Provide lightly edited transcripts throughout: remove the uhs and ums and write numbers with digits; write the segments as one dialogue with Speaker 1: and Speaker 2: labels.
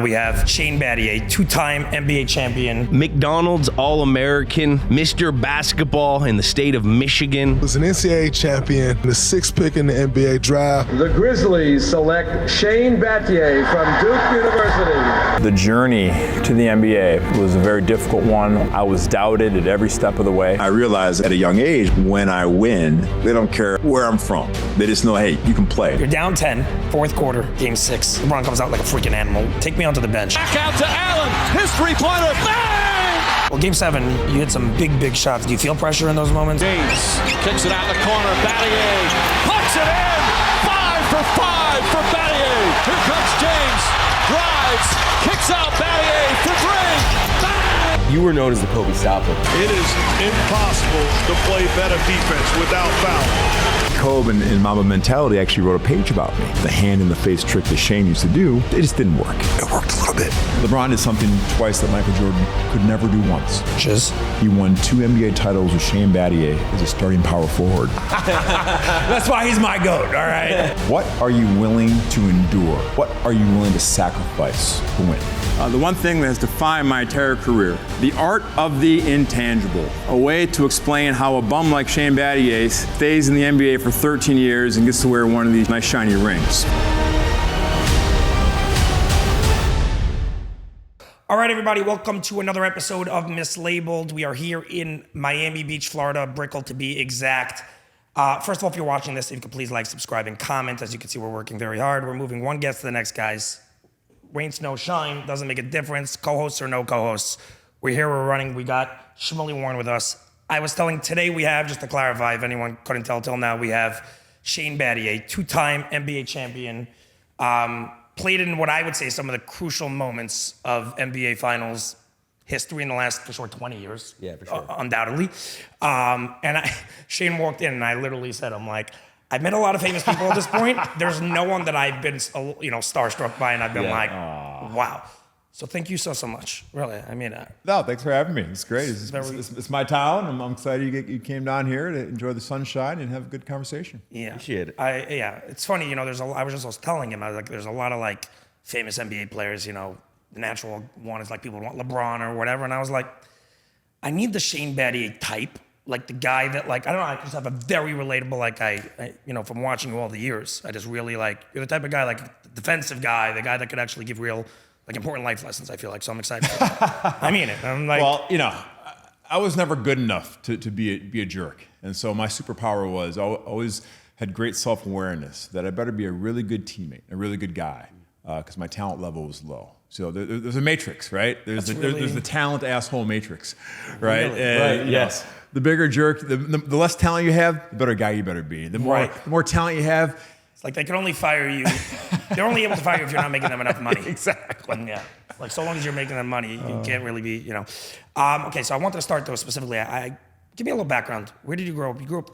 Speaker 1: We have Shane Battier, two-time NBA champion.
Speaker 2: McDonald's All-American, Mr. Basketball in the state of Michigan.
Speaker 3: Was an NCAA champion, the sixth pick in the NBA draft.
Speaker 4: The Grizzlies select Shane Battier from Duke University.
Speaker 5: The journey to the NBA was a very difficult one. I was doubted at every step of the way.
Speaker 6: I realized at a young age, when I win, they don't care where I'm from. They just know, hey, you can play.
Speaker 1: You're down 10, fourth quarter, game 6. LeBron comes out like a freaking animal. Take me onto the bench.
Speaker 7: Back out to Allen. His three-pointer. Bang!
Speaker 1: Well, game 7, you hit some big shots. Do you feel pressure in those moments?
Speaker 7: James kicks it out in the corner. Battier puts it in. 5 for 5 for Battier. Here comes James. Drives. Kicks out Battier for 3. Bang!
Speaker 2: You were known as the Kobe Stopper.
Speaker 8: It is impossible to play better defense without fouling.
Speaker 6: Kobe and Mamba Mentality actually wrote a page about me. The hand in the face trick that Shane used to do, it just didn't work. It worked a little bit. LeBron did something twice that Michael Jordan could never do once.
Speaker 1: Just
Speaker 6: He won 2 NBA titles with Shane Battier as a starting power forward.
Speaker 1: that's why he's my GOAT, all right?
Speaker 6: What are you willing to endure? What are you willing to sacrifice to win?
Speaker 5: The one thing that has defined my entire career, the art of the intangible. A way to explain how a bum like Shane Battier stays in the NBA for 13 years and gets to wear one of these nice shiny rings.
Speaker 1: All right, everybody, welcome to another episode of Mislabeled. We are here in Miami Beach, Florida, Brickell to be exact. First of all, if you're watching this, if you could please like, subscribe, and comment. As you can see, we're working very hard. We're moving one guest to the next, guys. Rain, snow, shine, doesn't make a difference. Co-hosts or no co-hosts. We're here, we're running. We got Shmuley Warren with us. I was telling today we have, just to clarify, if anyone couldn't tell till now, we have Shane Battier, two-time NBA champion, played in what I would say some of the crucial moments of NBA Finals history in the last, for sure, 20 years.
Speaker 2: Yeah, for sure.
Speaker 1: Undoubtedly. Shane walked in and I literally said, I'm like, I've met a lot of famous people at this point. There's no one that I've been, starstruck by and I've been wow. So thank you so much. Really, I mean that.
Speaker 9: No, thanks for having me. It's great. It's my town. I'm excited you came down here to enjoy the sunshine and have a good conversation.
Speaker 1: Yeah,
Speaker 2: Appreciate it.
Speaker 1: It's funny. I was just telling him. I was like, there's a lot of like famous NBA players. The natural one is like people want LeBron or whatever, and I was like, I need the Shane Battier type, like the guy that like I don't know. I just have a very relatable like I from watching you all the years. I just really like you're the type of guy like the defensive guy, the guy that could actually give real. Like important life lessons, I feel like, so I'm excited. I mean it. I'm like,
Speaker 9: well, I was never good enough to be a jerk, and so my superpower was I always had great self-awareness that I better be a really good teammate, a really good guy, because my talent level was low. So there's a matrix, right? There's the talent asshole matrix, right?
Speaker 1: Really?
Speaker 9: And,
Speaker 2: Right. Yes.
Speaker 9: The bigger jerk, the less talent you have, the better guy you better be. The more talent you have.
Speaker 1: it's like they can only fire you. They're only able to fire you if you're not making them enough money.
Speaker 9: Exactly.
Speaker 1: And yeah. Like so long as you're making them money, you can't really be, Okay, so I wanted to start though specifically. Give me a little background. Where did you grow up? You grew up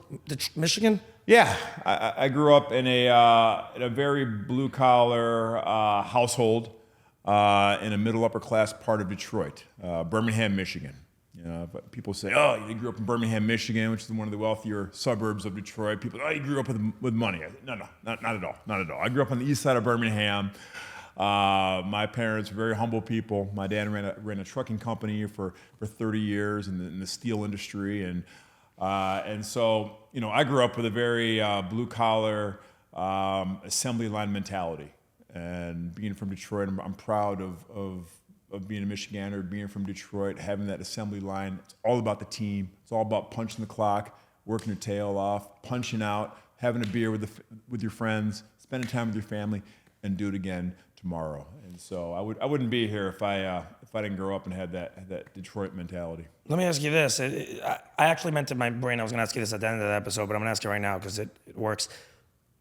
Speaker 1: Michigan?
Speaker 9: Yeah, I grew up in a very blue collar household in a middle upper class part of Detroit, Birmingham, Michigan. But people say, oh, you grew up in Birmingham, Michigan, which is one of the wealthier suburbs of Detroit. People, oh, you grew up with money. No, not at all, not at all. I grew up on the east side of Birmingham. My parents were very humble people. My dad ran a trucking company for 30 years in the steel industry, and so I grew up with a very blue collar assembly line mentality. And being from Detroit, I'm proud of being a Michigander, being from Detroit, having that assembly line. It's all about the team. It's all about punching the clock, working your tail off, punching out, having a beer with your friends, spending time with your family, and do it again tomorrow. And so I wouldn't be here if I didn't grow up and had that Detroit mentality.
Speaker 1: Let me ask you this. I actually meant in my brain I was going to ask you this at the end of the episode, but I'm going to ask you right now because it works.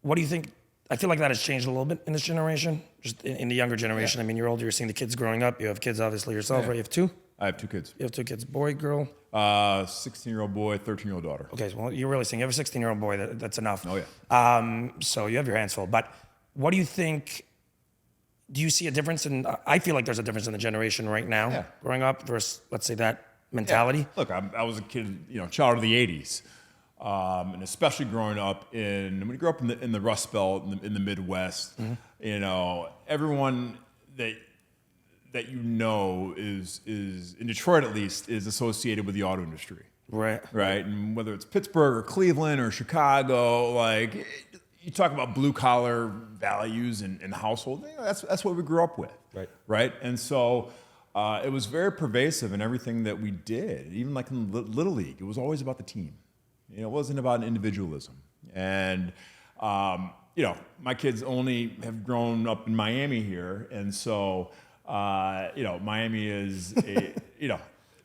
Speaker 1: What do you think? I feel like that has changed a little bit in this generation, just in the younger generation. Yeah. I mean, you're older, you're seeing the kids growing up. You have kids, obviously, yourself,
Speaker 9: Yeah.
Speaker 1: Right? You have 2?
Speaker 9: I have 2 kids.
Speaker 1: You have 2 kids, boy, girl?
Speaker 9: 16-year-old boy, 13-year-old daughter.
Speaker 1: Okay, well, you're really seeing, you have a 16-year-old boy, that's enough.
Speaker 9: Oh, yeah.
Speaker 1: So you have your hands full. But what do you think, do you see a difference in, I feel like there's a difference in the generation right now, growing up versus, let's say, that mentality?
Speaker 9: Yeah. Look, I was a kid, child of the 80s. And especially growing up when you grew up in the Rust Belt in the Midwest, everyone that that is in Detroit at least is associated with the auto industry.
Speaker 1: Right.
Speaker 9: Right. And whether it's Pittsburgh or Cleveland or Chicago, like you talk about blue collar values and household, that's what we grew up with.
Speaker 10: Right.
Speaker 9: Right. And so it was very pervasive in everything that we did. Even like in Little League, it was always about the team. It wasn't about individualism. And my kids only have grown up in Miami here, and so Miami is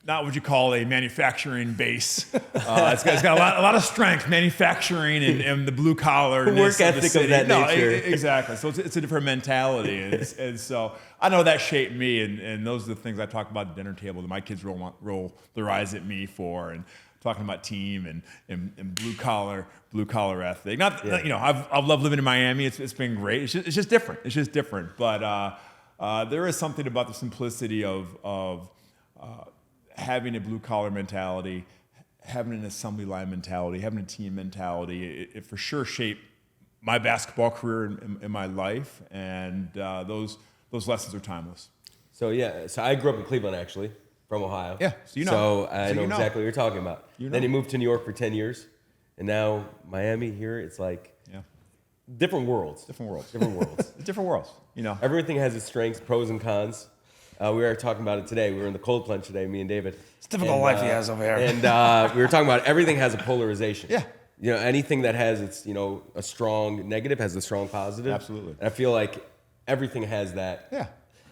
Speaker 9: not what you call a manufacturing base. It's got a lot of strength, manufacturing and the blue collar
Speaker 10: work ethic of that nature.
Speaker 9: Exactly. So it's a different mentality, and so I know that shaped me, and those are the things I talk about at the dinner table that my kids roll their eyes at me for, and talking about team and blue collar ethic. I've loved living in Miami. It's been great. It's just different. It's just different. But there is something about the simplicity of having a blue collar mentality, having an assembly line mentality, having a team mentality. It for sure shaped my basketball career in my life, and those lessons are timeless.
Speaker 10: So I grew up in Cleveland actually. From Ohio.
Speaker 9: Yeah, so you know.
Speaker 10: So I know exactly what you're talking about. Then you moved to New York for 10 years, and now Miami here, it's like different worlds.
Speaker 9: Different worlds.
Speaker 10: Different worlds. Everything has its strengths, pros and cons. We were talking about it today. We were in the cold plunge today, me and David.
Speaker 1: It's a difficult life he has over here.
Speaker 10: And we were talking about everything has a polarization.
Speaker 9: Yeah.
Speaker 10: Anything that has its, a strong negative has a strong positive.
Speaker 9: Absolutely.
Speaker 10: And I feel like everything has that.
Speaker 9: Yeah.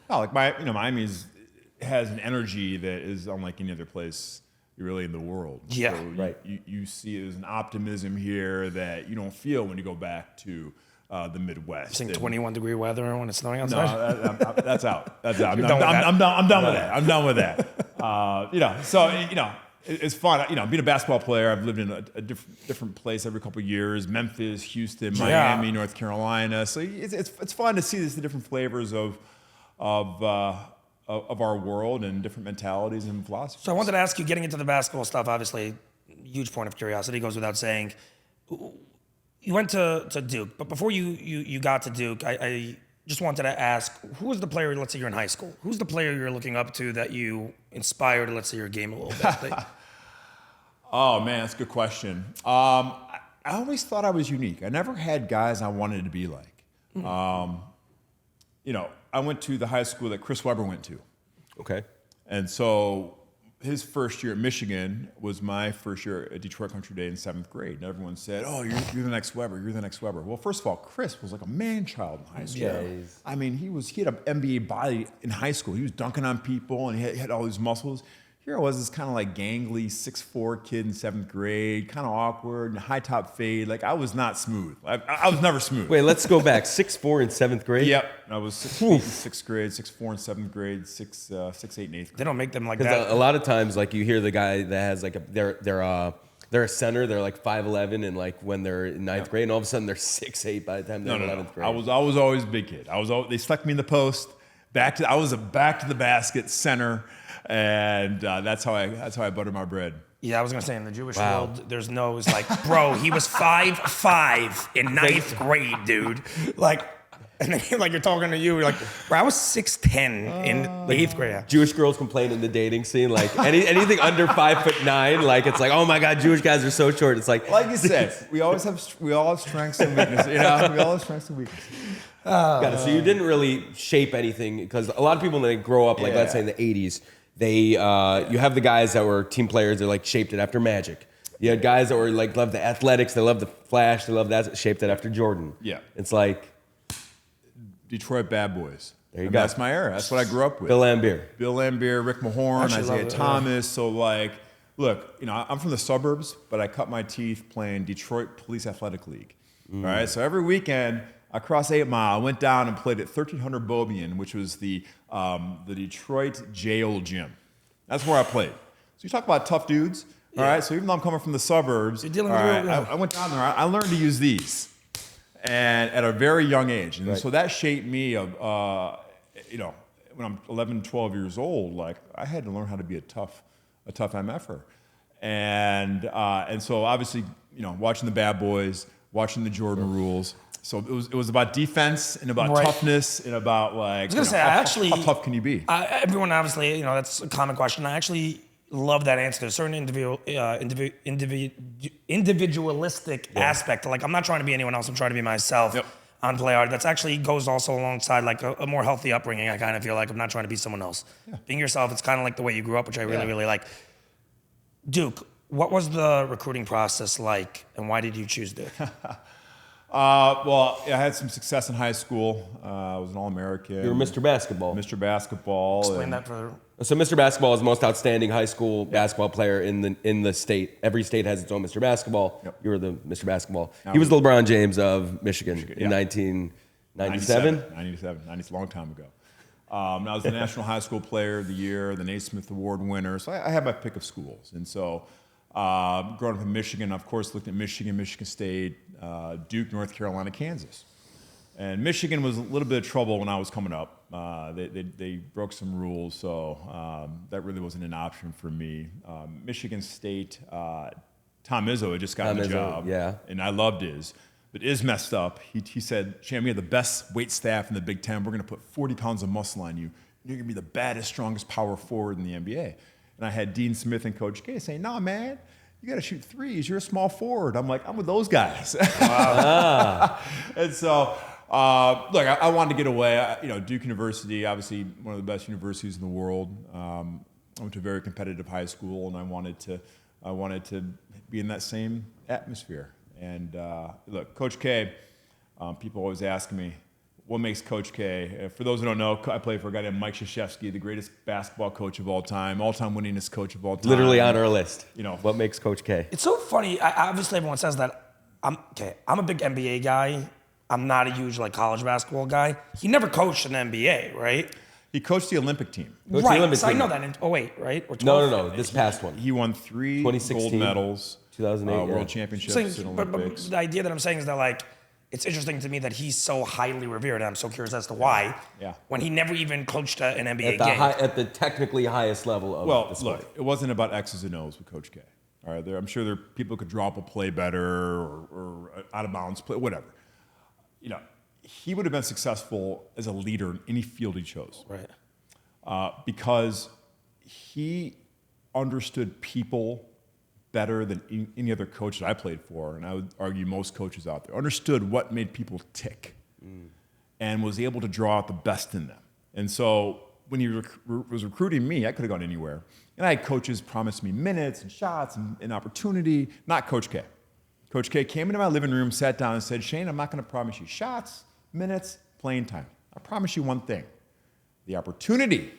Speaker 9: No, like Miami's has an energy that is unlike any other place really in the world.
Speaker 1: Yeah,
Speaker 9: so
Speaker 10: right.
Speaker 9: You see there's an optimism here that you don't feel when you go back to the Midwest.
Speaker 1: Seeing 21-degree weather when it's snowing outside?
Speaker 9: No, that's out. That's out.
Speaker 1: You're done with that.
Speaker 9: I'm done with that. I'm done with that. So it's fun. Being a basketball player, I've lived in a different place every couple of years. Memphis, Houston, Miami, North Carolina. So it's fun to see the different flavors of our world and different mentalities and philosophies.
Speaker 1: So I wanted to ask you, getting into the basketball stuff, obviously, huge point of curiosity, goes without saying. You went to Duke, but before you got to Duke, I just wanted to ask, who was the player, let's say you're in high school, who's the player you're looking up to that you inspired, let's say, your game a little bit?
Speaker 9: Oh, man, that's a good question. I always thought I was unique. I never had guys I wanted to be like. I went to the high school that Chris Webber went to.
Speaker 10: Okay.
Speaker 9: And so his first year at Michigan was my first year at Detroit Country Day in 7th grade. And everyone said, oh, you're the next Webber. You're the next Webber. Well, first of all, Chris was like a man-child in high school.
Speaker 10: Yeah.
Speaker 9: I mean, he had an NBA body in high school. He was dunking on people, and he had all these muscles. Here I was, this kind of like gangly 6'4" kid in 7th grade, kind of awkward, and high top fade. Like I was not smooth. I was never smooth.
Speaker 10: Wait, let's go back. 6'4" in 7th grade?
Speaker 9: Yep. I was 6 feet in 6th grade, 6'4" in 7th grade, 6'8" in 8th grade.
Speaker 1: They don't make them like that.
Speaker 10: A lot of times, like you hear the guy that has like they're a center. They're like 5'11", and like when they're in 9th grade, and all of a sudden they're 6'8" by the time they're in 11th grade.
Speaker 9: I was always a big kid. They stuck me in the post. I was a back to the basket center. And that's how I butter my bread.
Speaker 1: Yeah, I was gonna say in the Jewish world, it's like, bro, he was 5'5" in 9th grade, dude. Like, and then you're talking to you, you're like, bro, I was 6'10" in the 8th grade.
Speaker 10: Jewish girls complain in the dating scene, like anything under 5'9", like it's like, oh my god, Jewish guys are so short. It's like
Speaker 9: you said, we all have strengths and weaknesses. We all have strengths and weaknesses.
Speaker 10: Got it. So you didn't really shape anything, because a lot of people, when they grow up, like let's say in the 80s. You have the guys that were team players. They're like shaped it after Magic. You had guys that were like loved the athletics. They loved the flash. They loved that. Shaped it after Jordan.
Speaker 9: Yeah,
Speaker 10: it's like
Speaker 9: Detroit bad boys.
Speaker 10: There you go.
Speaker 9: That's my era. That's what I grew up with.
Speaker 10: Bill Laimbeer,
Speaker 9: Rick Mahorn, Isaiah Thomas. So look, I'm from the suburbs, but I cut my teeth playing Detroit Police Athletic League. All right, so every weekend across 8 Mile, I went down and played at 1300 Bobian, which was the Detroit jail gym. That's where I played. So you talk about tough dudes, all right? So even though I'm coming from the suburbs, I went down there. I learned to use these, and at a very young age. And so that shaped me when I'm 11, 12 years old, like I had to learn how to be a tough MFer. And so obviously, watching the Bad Boys, watching the Jordan rules. So it was about defense and about
Speaker 1: Right.
Speaker 9: toughness and about like.
Speaker 1: I was gonna say,
Speaker 9: how tough can you be?
Speaker 1: Everyone obviously, that's a common question. I actually love that answer. There's a certain individualistic aspect. Like, I'm not trying to be anyone else. I'm trying to be myself.
Speaker 9: Yep.
Speaker 1: On play hard. That's actually goes also alongside like a more healthy upbringing. I kind of feel like I'm not trying to be someone else. Being yourself, it's kind of like the way you grew up, which I really, really like. Duke, what was the recruiting process like, and why did you choose Duke?
Speaker 9: Well, I had some success in high school. I was an All-American.
Speaker 10: You were Mr. Basketball.
Speaker 9: Mr. Basketball.
Speaker 1: Explain that for.
Speaker 10: So Mr. Basketball is the most outstanding high school basketball player in the state. Every state has its own Mr. Basketball.
Speaker 9: Yep.
Speaker 10: You were the Mr. Basketball. He was the LeBron James of Michigan in 1997.
Speaker 9: 97, a long time ago. I was the National High School Player of the Year, the Naismith Award winner. So I had my pick of schools. And so growing up in Michigan, of course, looked at Michigan, Michigan State, Duke, North Carolina, Kansas. And Michigan was a little bit of trouble when I was coming up. They broke some rules, so that really wasn't an option for me. Michigan State, Tom Izzo had just gotten the job, and I loved Iz. But Iz messed up. He said, Sham, we have the best weight staff in the Big Ten. We're going to put 40 pounds of muscle on you. You're going to be the baddest, strongest power forward in the NBA. And I had Dean Smith and Coach K saying, no, man, you got to shoot threes. You're a small forward. I'm like, I'm with those guys. Wow. And so, look, I wanted to get away. Duke University, obviously one of the best universities in the world. I went to a very competitive high school, and I wanted to be in that same atmosphere. And look, Coach K, people always ask me, what makes Coach K? For those who don't know, I played for a guy named Mike Krzyzewski, the greatest basketball coach of all time, all-time winningest coach of all time.
Speaker 10: Literally on our list. What makes Coach K?
Speaker 1: It's so funny. Obviously, everyone says that. I'm a big NBA guy. I'm not a huge college basketball guy. He never coached an NBA, right?
Speaker 9: He coached the Olympic team.
Speaker 1: Right. So I know that. Right? Or 12?
Speaker 10: No. This past one.
Speaker 9: He won 3 gold medals.
Speaker 10: 2008
Speaker 9: World championships and Olympics.
Speaker 1: But the idea that I'm saying is that it's interesting to me that he's so highly revered. I'm so curious as to why.
Speaker 9: Yeah.
Speaker 1: When he never even coached an NBA game.
Speaker 10: At the technically highest level of the sport.
Speaker 9: Look, it wasn't about X's and O's with Coach K. All right, I'm sure people could drop a play better or out of bounds play, whatever. He would have been successful as a leader in any field he chose.
Speaker 1: Right.
Speaker 9: Because he understood people better than any other coach that I played for, and I would argue most coaches out there, understood what made people tick and was able to draw out the best in them. And so when he was recruiting me, I could have gone anywhere. And I had coaches promise me minutes and shots and opportunity, not Coach K. Coach K came into my living room, sat down and said, Shane, I'm not going to promise you shots, minutes, playing time. I promise you one thing, the opportunity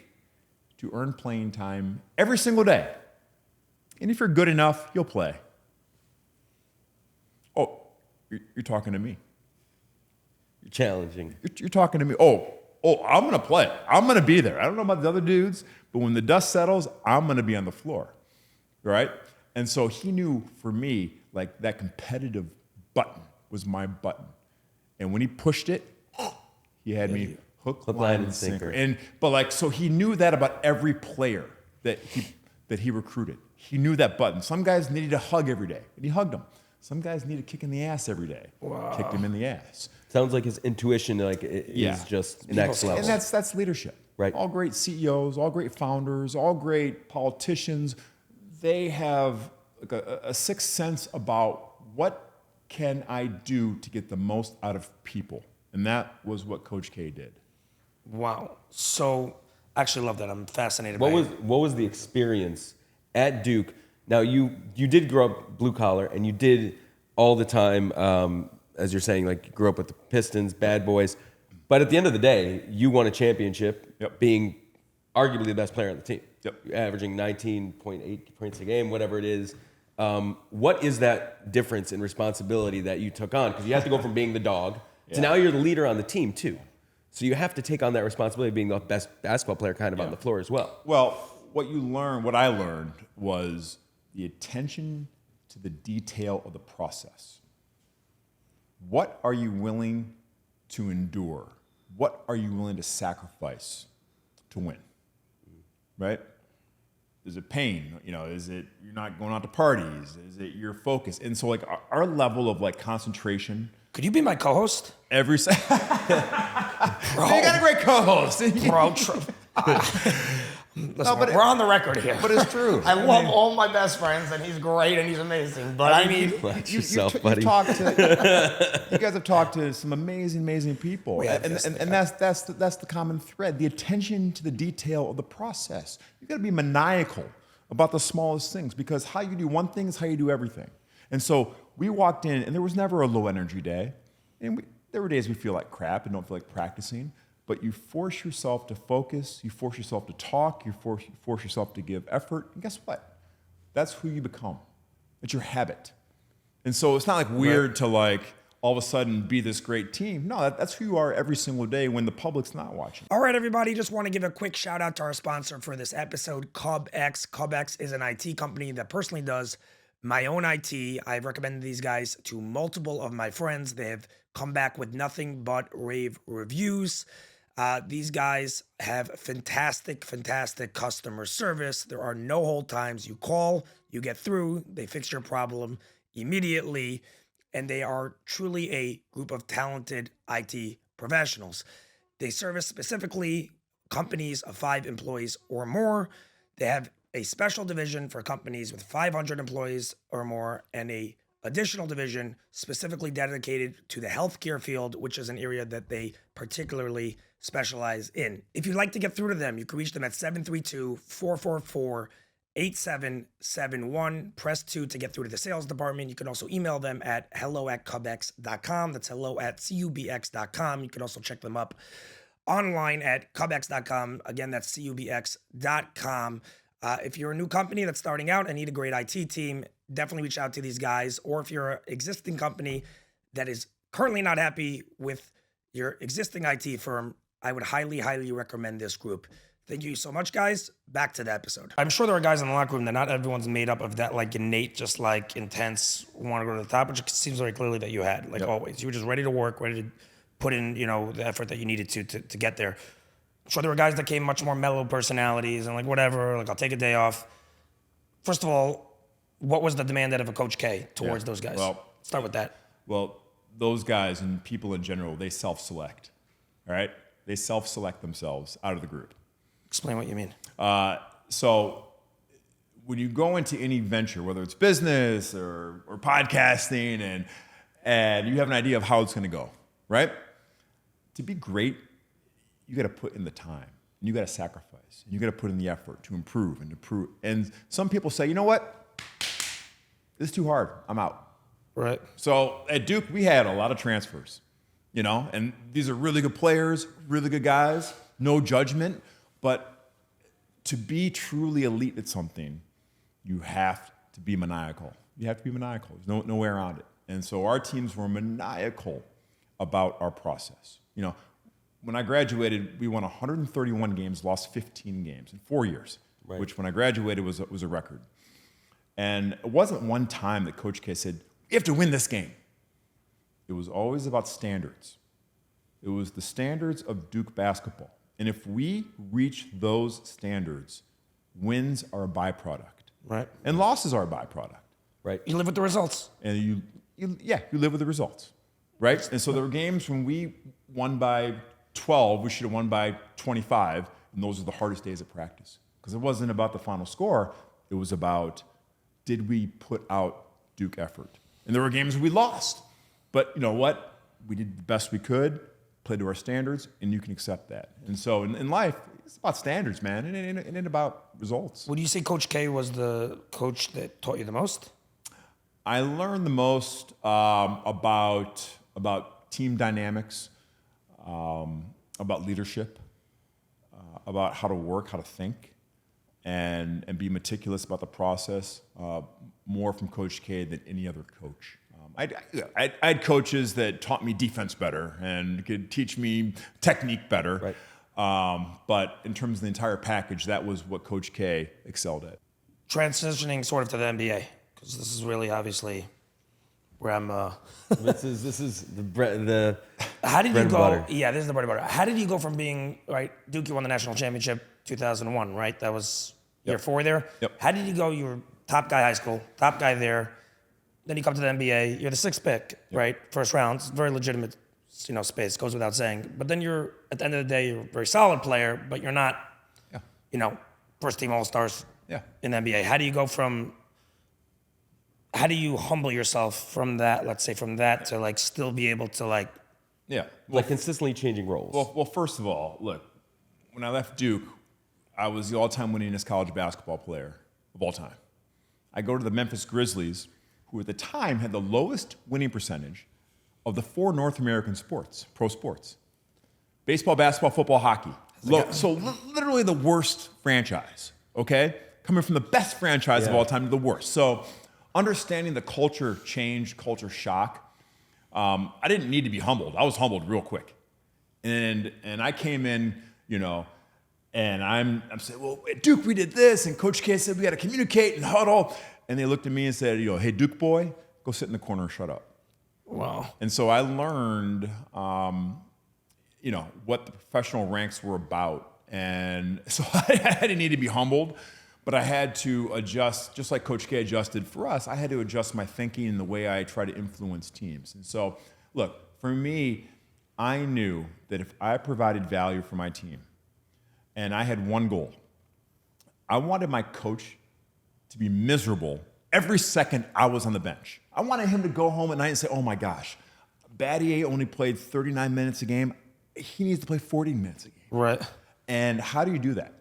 Speaker 9: to earn playing time every single day. And if you're good enough, you'll play. Oh, you're talking to me.
Speaker 10: You're challenging.
Speaker 9: You're talking to me. Oh, I'm going to play. I'm going to be there. I don't know about the other dudes, but when the dust settles, I'm going to be on the floor, right? And so he knew for me, that competitive button was my button. And when he pushed it, he had me hook, line, and sinker. So he knew that about every player that he recruited. He knew that button. Some guys needed a hug every day, and he hugged them. Some guys needed a kick in the ass every day. Wow. Kicked him in the ass.
Speaker 10: Sounds like his intuition is just next level.
Speaker 9: And that's leadership.
Speaker 10: Right.
Speaker 9: All great CEOs, all great founders, all great politicians, they have a sixth sense about what can I do to get the most out of people. And that was what Coach K did.
Speaker 1: Wow. So I actually love that. I'm fascinated
Speaker 10: by
Speaker 1: it.
Speaker 10: What was the experience at Duke? Now, you did grow up blue collar, and you did all the time, as you're saying, you grew up with the Pistons, bad boys. But at the end of the day, you won a championship, being arguably the best player on the team. You're averaging 19.8 points a game, whatever it is. What is that difference in responsibility that you took on? Because you have to go from being the dog to now you're the leader on the team, too. So you have to take on that responsibility of being the best basketball player on the floor as well.
Speaker 9: Well, what I learned was the attention to the detail of the process. What are you willing to endure? What are you willing to sacrifice to win? Right? Is it pain? Is it you're not going out to parties? Is it your focus? And so our level of concentration
Speaker 1: Could you be my co-host?
Speaker 9: Bro, you got a great co-host.
Speaker 1: Bro, listen, we're on the record here.
Speaker 9: But it's true.
Speaker 1: I love all my best friends, and he's great, and he's amazing. But I need
Speaker 10: Watch
Speaker 9: You
Speaker 10: yourself, buddy.
Speaker 9: you guys have talked to some amazing people, and that's the common thread: the attention to the detail of the process. You got to be maniacal about the smallest things, because how you do one thing is how you do everything. And so we walked in, and there was never a low energy day, and there were days we feel like crap and don't feel like practicing. But you force yourself to focus, you force yourself to talk, you force yourself to give effort, and guess what? That's who you become. It's your habit. And so it's not like weird to like all of a sudden be this great team. No, that's who you are every single day when the public's not watching.
Speaker 1: All right, everybody, just want to give a quick shout out to our sponsor for this episode, CubX. CubX is an IT company that personally does my own IT. I've recommended these guys to multiple of my friends. They have come back with nothing but rave reviews. These guys have fantastic customer service. There are no hold times. You call, you get through, they fix your problem immediately, and they are truly a group of talented IT professionals. They service specifically companies of 5 employees or more. They have a special division for companies with 500 employees or more, and a additional division specifically dedicated to the healthcare field, which is an area that they particularly specialize in. If you'd like to get through to them, you can reach them at 732-444-8771. Press 2 to get through to the sales department. You can also email them at hello@cubx.com. That's hello@cubx.com. You can also check them up online at cubx.com. Again, that's cubx.com. If you're a new company that's starting out and need a great IT team, definitely reach out to these guys. Or if you're an existing company that is currently not happy with your existing IT firm, I would highly recommend this group. Thank you so much, guys. Back to the episode. I'm sure there are guys in the locker room that not everyone's made up of that like innate, just like intense, want to go to the top, which it seems very clearly that you had, like always. You were just ready to work, ready to put in, the effort that you needed to get there. I'm sure there were guys that came much more mellow personalities and like whatever, like I'll take a day off. First of all, what was the demand out of a Coach K towards those guys?
Speaker 9: Well,
Speaker 1: start with that.
Speaker 9: Well, those guys and people in general, they self-select, all right? They self-select themselves out of the group.
Speaker 1: Explain what you mean.
Speaker 9: So when you go into any venture, whether it's business or podcasting, and you have an idea of how it's going to go, right? To be great, you got to put in the time, and you got to sacrifice, and you got to put in the effort to improve and to prove. And some people say, you know what? This is too hard. I'm out.
Speaker 1: Right.
Speaker 9: So at Duke, we had a lot of transfers, and these are really good players, really good guys, no judgment. But to be truly elite at something, you have to be maniacal. You have to be maniacal. There's no way around it. And so our teams were maniacal about our process. When I graduated, we won 131 games, lost 15 games in 4 years, which when I graduated was a record. And it wasn't one time that Coach K said, you have to win this game. It was always about standards. It was the standards of Duke basketball. And if we reach those standards, wins are a byproduct.
Speaker 1: Right.
Speaker 9: And losses are a byproduct.
Speaker 10: Right.
Speaker 1: You live with the results.
Speaker 9: And you live with the results. Right? And so there were games when we won by 12, we should have won by 25, and those are the hardest days of practice. Because it wasn't about the final score, it was about, did we put out Duke effort? And there were games we lost. But you know what? We did the best we could, played to our standards, and you can accept that. And so in life, it's about standards, man. It ain't about results.
Speaker 1: Would you say Coach K was the coach that taught you the most?
Speaker 9: I learned the most about team dynamics, about leadership, about how to work, how to think, and be meticulous about the process, more from Coach K than any other coach. I had coaches that taught me defense better and could teach me technique better.
Speaker 10: Right.
Speaker 9: But in terms of the entire package, that was what Coach K excelled at.
Speaker 1: Transitioning sort of to the NBA, because this is really obviously where I'm.
Speaker 10: This is the
Speaker 1: How did
Speaker 10: bread
Speaker 1: you
Speaker 10: and
Speaker 1: go?
Speaker 10: butter.
Speaker 1: Yeah, this is the bread and butter. How did you go from being Duke? You won the national championship 2001, right? That was year 4 there.
Speaker 9: Yep.
Speaker 1: How did you go? You were top guy high school, top guy there. Then you come to the NBA. You're the 6th pick, right? First round. It's very legitimate, space. Goes without saying. But then you're at the end of the day, you're a very solid player, but you're not, first team All-Stars in the NBA. How do you go from? How do you humble yourself from that? Let's say from that to like still be able to like.
Speaker 9: Yeah.
Speaker 10: Like consistently changing roles.
Speaker 9: Well, first of all, look, when I left Duke, I was the all-time winningest college basketball player of all time. I go to the Memphis Grizzlies, who at the time had the lowest winning percentage of the 4 North American sports, pro sports. Baseball, basketball, football, hockey. So literally the worst franchise, okay? Coming from the best franchise of all time to the worst. So understanding the culture change, culture shock, I didn't need to be humbled. I was humbled real quick. And I came in, and I'm saying, well, at Duke we did this, and Coach K said we got to communicate and huddle. And they looked at me and said, hey, Duke boy, go sit in the corner and shut up.
Speaker 1: Wow.
Speaker 9: And so I learned, what the professional ranks were about. And so I didn't need to be humbled, but I had to adjust, just like Coach K adjusted for us, I had to adjust my thinking and the way I try to influence teams. And so, look, for me, I knew that if I provided value for my team, and I had one goal, I wanted my coach to be miserable every second I was on the bench. I wanted him to go home at night and say, oh my gosh, Battier only played 39 minutes a game. He needs to play 40 minutes a game.
Speaker 1: Right.
Speaker 9: And how do you do that?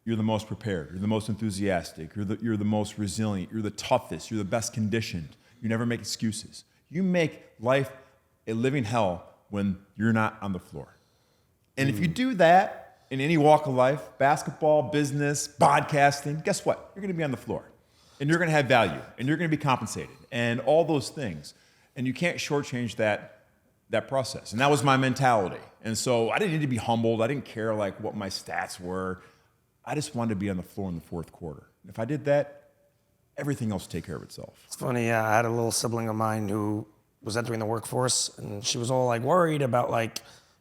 Speaker 9: You're the most prepared. You're the most enthusiastic. You're the most resilient. You're the toughest. You're the best conditioned. You never make excuses. You make life a living hell when you're not on the floor. And if you do that in any walk of life, basketball, business, podcasting, guess what? You're going to be on the floor. And you're going to have value. And you're going to be compensated. And all those things. And you can't shortchange that process. And that was my mentality. And so I didn't need to be humbled. I didn't care like what my stats were. I just wanted to be on the floor in the 4th quarter. And if I did that, everything else would take care of itself.
Speaker 1: It's funny, I had a little sibling of mine who was entering the workforce, and she was all like worried about like,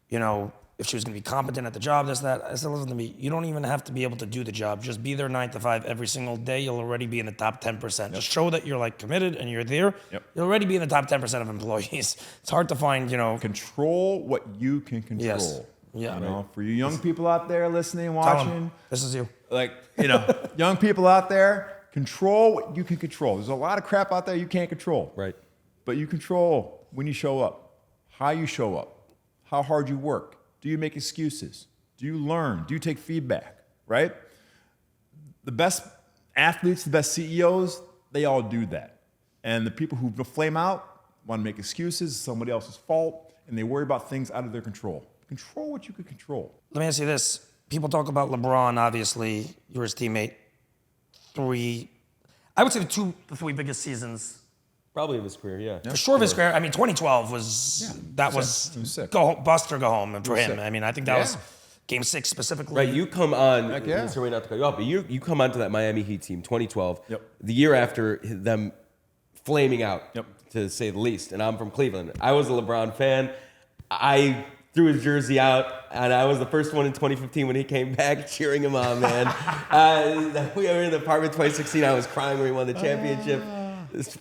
Speaker 1: if she was going to be competent at the job, this, that. I said, listen to me, you don't even have to be able to do the job. Just be there 9 to 5 every single day. You'll already be in the top 10%. Yep. Just show that you're like committed and you're there.
Speaker 9: Yep.
Speaker 1: You'll already be in the top 10% of employees. It's hard to find,
Speaker 9: Control what you can control.
Speaker 1: Yes. Yeah.
Speaker 9: For you young people out there listening,
Speaker 1: Tell
Speaker 9: watching.
Speaker 1: them, this is you.
Speaker 9: Like, young people out there, control what you can control. There's a lot of crap out there you can't control.
Speaker 10: Right.
Speaker 9: But you control when you show up, how you show up, how hard you work. Do you make excuses? Do you learn? Do you take feedback, right? The best athletes, the best CEOs, they all do that. And the people who flame out want to make excuses, it's somebody else's fault, and they worry about things out of their control. Control what you can control.
Speaker 1: Let me ask you this. People talk about LeBron, obviously. You're his teammate. I would say the 3 biggest seasons.
Speaker 10: Probably of his career, yeah.
Speaker 1: For sure of his career. I mean, 2012 was, was
Speaker 9: sick.
Speaker 1: Go home, bust or go home for him.
Speaker 9: Sick.
Speaker 1: I mean, I think that was Game 6 specifically.
Speaker 10: Right, you come on,
Speaker 9: Heck yeah.
Speaker 10: sorry not to cut you off, but you come onto that Miami Heat team, 2012,
Speaker 9: Yep.
Speaker 10: the year after them flaming out,
Speaker 9: Yep.
Speaker 10: to say the least. And I'm from Cleveland. I was a LeBron fan. I threw his jersey out, and I was the first one in 2015 when he came back cheering him on, man. We were in the apartment 2016. I was crying when he won the championship.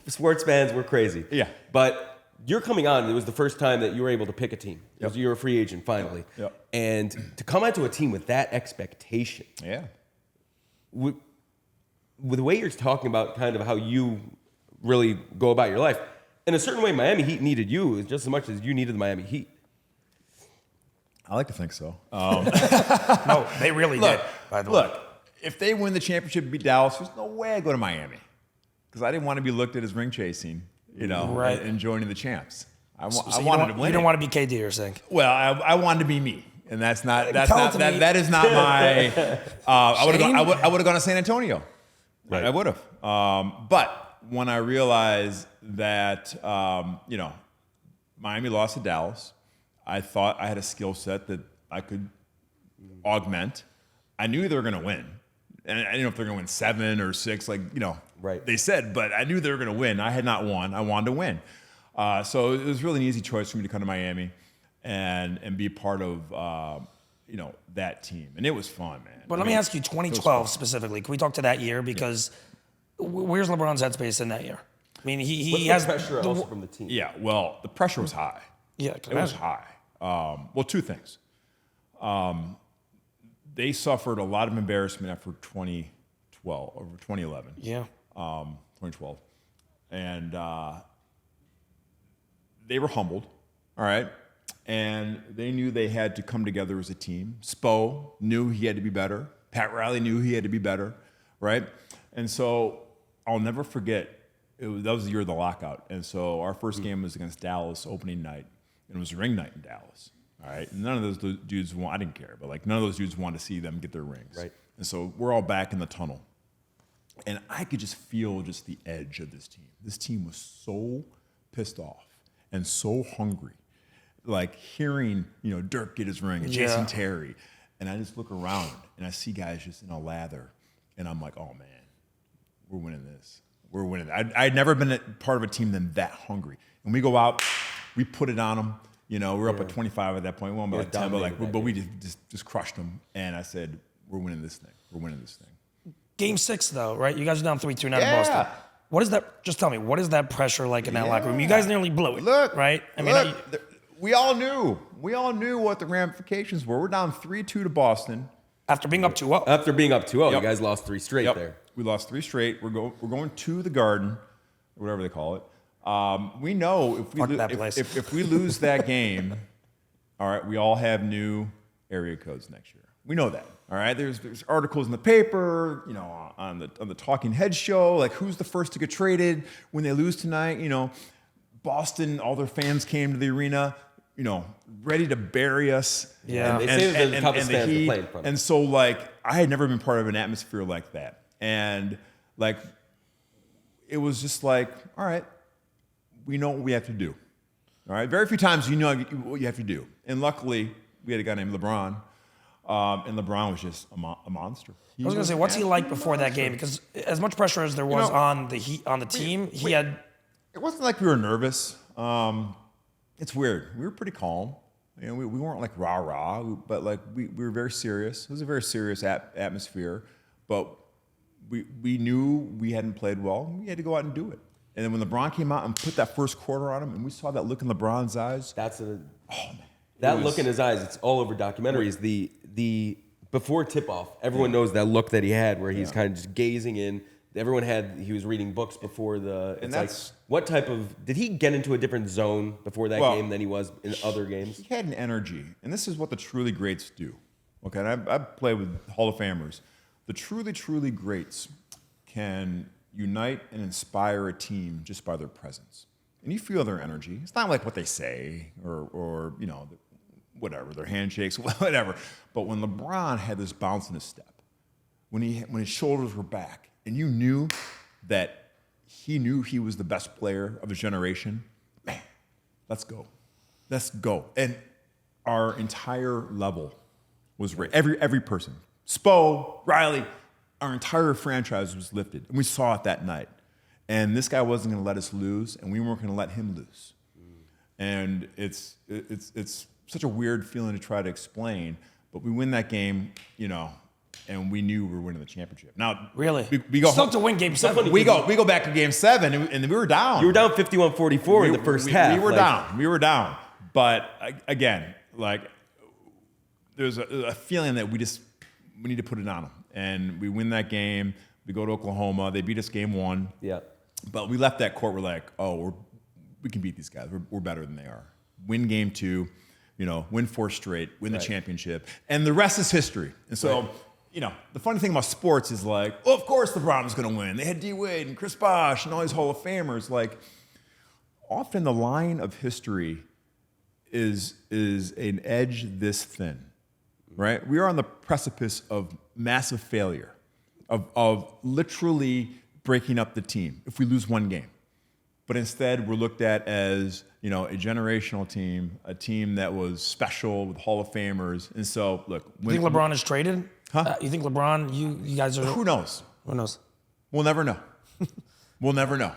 Speaker 10: Sports fans were crazy.
Speaker 9: Yeah.
Speaker 10: But you're coming on. It was the first time that you were able to pick a team.
Speaker 9: Yep.
Speaker 10: You were a free agent finally.
Speaker 9: Yep.
Speaker 10: And to come onto a team with that expectation.
Speaker 9: Yeah.
Speaker 10: With the way you're talking about kind of how you really go about your life, in a certain way, Miami Heat needed you just as much as you needed the Miami Heat.
Speaker 9: I like to think so.
Speaker 1: No, they really did, by the way.
Speaker 9: Look, if they win the championship and beat Dallas, there's no way I go to Miami. Because I didn't want to be looked at as ring chasing,
Speaker 1: Right.
Speaker 9: and joining the champs. I wanted to win.
Speaker 1: You didn't want to be KD, you're saying?
Speaker 9: Well, I wanted to be me, and that is not my. I would have gone to San Antonio.
Speaker 10: Right.
Speaker 9: I would have. But when I realized that Miami lost to Dallas, I thought I had a skill set that I could augment. I knew they were going to win. And I didn't know if they're going to win 7 or 6,
Speaker 10: right.
Speaker 9: They said, but I knew they were going to win. I had not won. I wanted to win. So it was really an easy choice for me to come to Miami and be part of, that team. And it was fun, man.
Speaker 1: But let me ask you, 2012 specifically, can we talk to that year? Because where's LeBron's headspace in that year? I mean, he
Speaker 10: What's
Speaker 1: has
Speaker 10: the pressure also from the team.
Speaker 9: Yeah, well, the pressure was high.
Speaker 1: Yeah,
Speaker 9: it was high. Well, two things. They suffered a lot of embarrassment after 2012 over 2011.
Speaker 1: Yeah.
Speaker 9: 2012, and they were humbled. All right, and they knew they had to come together as a team. Spo knew he had to be better. Pat Riley knew he had to be better. Right, and so I'll never forget. That was the year of the lockout, and so our first game was against Dallas opening night, and it was ring night in Dallas. All right, and none of those dudes I didn't care, but like none of those dudes wanted to see them get their rings.
Speaker 10: Right,
Speaker 9: and so we're all back in the tunnel, and I could just feel just the edge of this team. This team was so pissed off and so hungry, like hearing Dirk get his ring and Jason Terry, and I just look around and I see guys just in a lather, and I'm like, oh man, we're winning this. We're winning. I'd never been a part of a team that hungry. And we go out, we put it on them. We're up at 25 at that point. We won by like 10, but we just crushed them. And I said, we're winning this thing. We're winning this thing.
Speaker 1: Game 6, though, right? You guys are down 3-2 now to Boston. What is that? Just tell me, what is that pressure like in that locker room? You guys nearly blew it.
Speaker 9: Look,
Speaker 1: right?
Speaker 9: We all knew. We all knew what the ramifications were. We're down 3-2 to Boston.
Speaker 1: After being up 2-0.
Speaker 10: After being up 2-0, you guys lost 3 straight there.
Speaker 9: We lost 3 straight. We're going to the Garden, or whatever they call it. We know if we lose that game, all right, we all have new area codes next year. We know that. All right, there's articles in the paper, on the Talking Head show, like who's the first to get traded when they lose tonight. Boston, all their fans came to the arena, ready to bury us.
Speaker 1: Yeah,
Speaker 10: and they say that the toughest fans are playing from.
Speaker 9: And so, like, I had never been part of an atmosphere like that, and like, it was just like, all right, we know what we have to do. All right, very few times you know what you have to do, and luckily we had a guy named Lebron. And LeBron was just a monster.
Speaker 1: I was going to say, what's he like before that game? Because as much pressure as there was on the team, he had.
Speaker 9: It wasn't like we were nervous. It's weird. We were pretty calm. We weren't like rah-rah, but like we were very serious. It was a very serious atmosphere. But we knew we hadn't played well. We had to go out and do it. And then when LeBron came out and put that first quarter on him, and we saw that look in LeBron's eyes.
Speaker 10: That look in his eyes, it's all over documentaries. The before tip-off, everyone knows that look that he had where he's kind of just gazing in. He was reading books before what type of, did he get into a different zone before that game than he was in other games?
Speaker 9: He had an energy, and this is what the truly greats do. Okay, and I've played with Hall of Famers. The truly, truly greats can unite and inspire a team just by their presence. And you feel their energy. It's not like what they say or whatever, their handshakes, whatever. But when LeBron had this bounce in his step, when his shoulders were back, and you knew that he knew he was the best player of his generation, man, let's go. Let's go. And our entire level was raised. Every person. Spo, Riley, our entire franchise was lifted. And we saw it that night. And this guy wasn't going to let us lose, and we weren't going to let him lose. And it's such a weird feeling to try to explain, but we win that game, and we knew we were winning the championship. Now,
Speaker 1: really,
Speaker 9: we go
Speaker 1: still to win Game 7.
Speaker 9: We go back to Game 7, and we were down.
Speaker 10: You were down 51-44 in the first half.
Speaker 9: We were down. But again, like, there's a feeling that we need to put it on them, and we win that game. We go to Oklahoma. They beat us Game 1.
Speaker 10: Yeah.
Speaker 9: But we left that court. We're like, we can beat these guys. We're better than they are. Win Game 2. Win 4 straight, win the championship, and the rest is history. And so, the funny thing about sports is like, of course LeBron was going to win. They had D. Wade and Chris Bosh and all these Hall of Famers. Like, often the line of history is an edge this thin, right? We are on the precipice of massive failure, of literally breaking up the team if we lose one game. But instead, we're looked at as, a generational team, a team that was special with Hall of Famers. And so, look.
Speaker 1: You think LeBron is traded?
Speaker 9: Huh?
Speaker 1: You think LeBron, you guys are...
Speaker 9: Who knows?
Speaker 1: Who knows?
Speaker 9: We'll never know. We'll never know.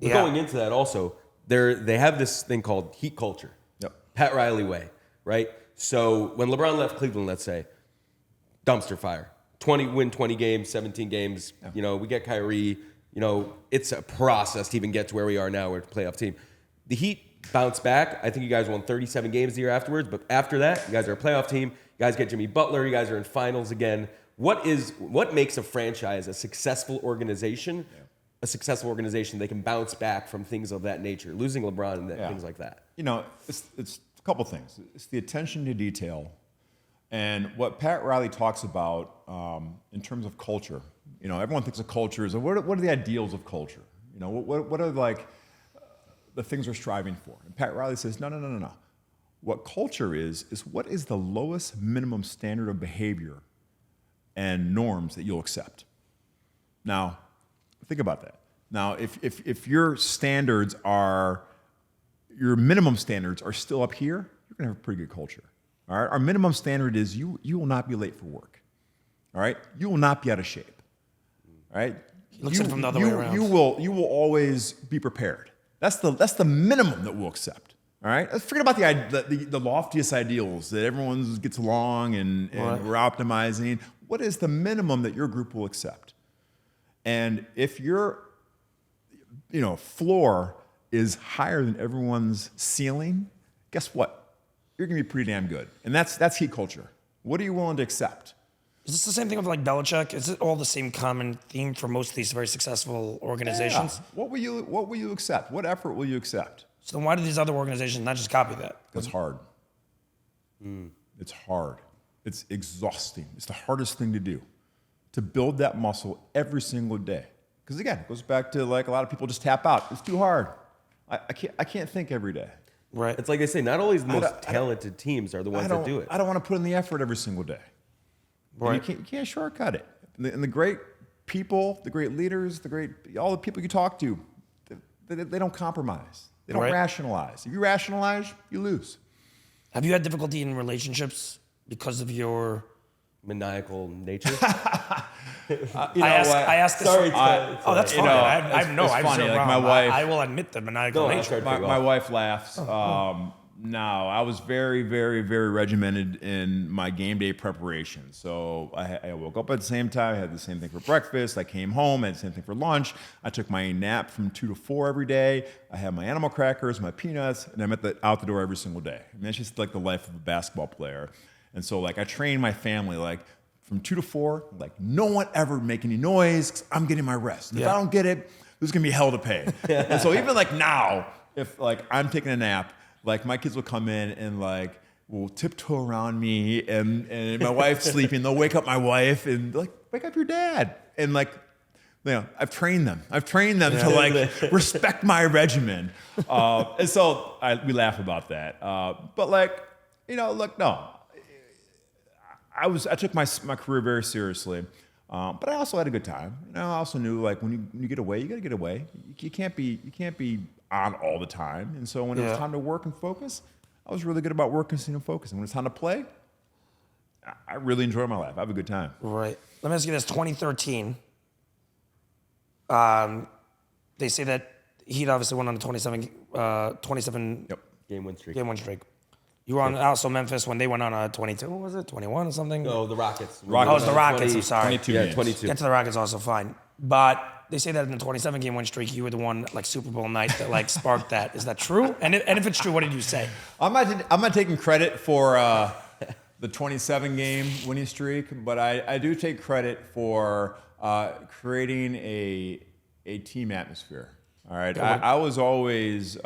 Speaker 10: But going into that also, they have this thing called heat culture.
Speaker 9: Yep.
Speaker 10: Pat Riley way, right? So when LeBron left Cleveland, let's say, dumpster fire. Win 20 games, 17 games. Yeah. We get Kyrie. it's a process to even get to where we are now. We're a playoff team. The Heat bounced back. I think you guys won 37 games the year afterwards. But after that, you guys are a playoff team. You guys get Jimmy Butler. You guys are in finals again. What makes a franchise a successful organization? Yeah. A successful organization, they can bounce back from things of that nature, losing LeBron and things like that.
Speaker 9: It's a couple things. It's the attention to detail, and what Pat Riley talks about in terms of culture. Everyone thinks of culture as what are the ideals of culture? What are the things we're striving for? And Pat Riley says, no. What culture is what is the lowest minimum standard of behavior and norms that you'll accept. Now, think about that. Now, if your minimum standards are still up here, you're gonna have a pretty good culture. All right. Our minimum standard is you will not be late for work. All right. You will not be out of shape. All right.
Speaker 1: He looks at it from the other way around.
Speaker 9: You will always be prepared. That's the minimum that we'll accept. All right. Let's forget about the loftiest ideals that everyone gets along and we're optimizing. What is the minimum that your group will accept? And if your floor is higher than everyone's ceiling, guess what? You're gonna be pretty damn good. And that's Heat culture. What are you willing to accept?
Speaker 1: Is this the same thing with like Belichick? Is it all the same common theme for most of these very successful organizations?
Speaker 9: Yeah. What will you accept? What effort will you accept?
Speaker 1: So then why do these other organizations not just copy that?
Speaker 9: It's hard. It's hard. It's exhausting. It's the hardest thing to do, to build that muscle every single day. Because again, it goes back to like a lot of people just tap out. It's too hard. I can't think every day.
Speaker 10: Right. It's like they say, not always the most talented teams are the ones that do it.
Speaker 9: I don't want to put in the effort every single day. Right. You can't shortcut it. And the great people, the great leaders, all the people you talk to, they don't compromise. They don't rationalize. If you rationalize, you lose.
Speaker 1: Have you had difficulty in relationships because of your
Speaker 10: maniacal nature?
Speaker 1: I asked this.
Speaker 10: Sorry.
Speaker 1: That's fine. I
Speaker 9: funny. Like my wife,
Speaker 1: I will admit the maniacal nature.
Speaker 9: My wife laughs. No, I was very, very, very regimented in my game day preparation. So I woke up at the same time. I had the same thing for breakfast. I came home. I had the same thing for lunch. I took my nap from 2 to 4 every day. I had my animal crackers, my peanuts, and I'm out the door every single day. I mean, that's just like the life of a basketball player. And so like I trained my family like from 2 to 4, like no one ever make any noise because I'm getting my rest. And if I don't get it, there's gonna be hell to pay. And so even like now, if like I'm taking a nap, like my kids will come in and like will tiptoe around me and my wife's sleeping. They'll wake up my wife and like, wake up your dad. And like, I've trained them. To like respect my regimen. And so we laugh about that. But like, look, no. I took my career very seriously, but I also had a good time. I also knew like when you get away, you gotta get away. You can't be on all the time. And so when it was time to work and focus, I was really good about working and focusing. When it's time to play, I really enjoy my life. I have a good time.
Speaker 1: Right. Let me ask you this: 2013. They say that Heat obviously went on a 27
Speaker 10: game win streak.
Speaker 1: You were on also Memphis when they went on a 22. What was it? 21 or something?
Speaker 10: No, the Rockets.
Speaker 1: Oh, it was the Rockets. I'm sorry.
Speaker 9: 22 games.
Speaker 10: 22.
Speaker 1: Get to the Rockets also fine. But they say that in the 27-game win streak, you were the one like Super Bowl night that like sparked that. Is that true? And if it's true, what did you say?
Speaker 9: I'm not taking credit for the 27-game winning streak, but I do take credit for creating a team atmosphere. All right. I was always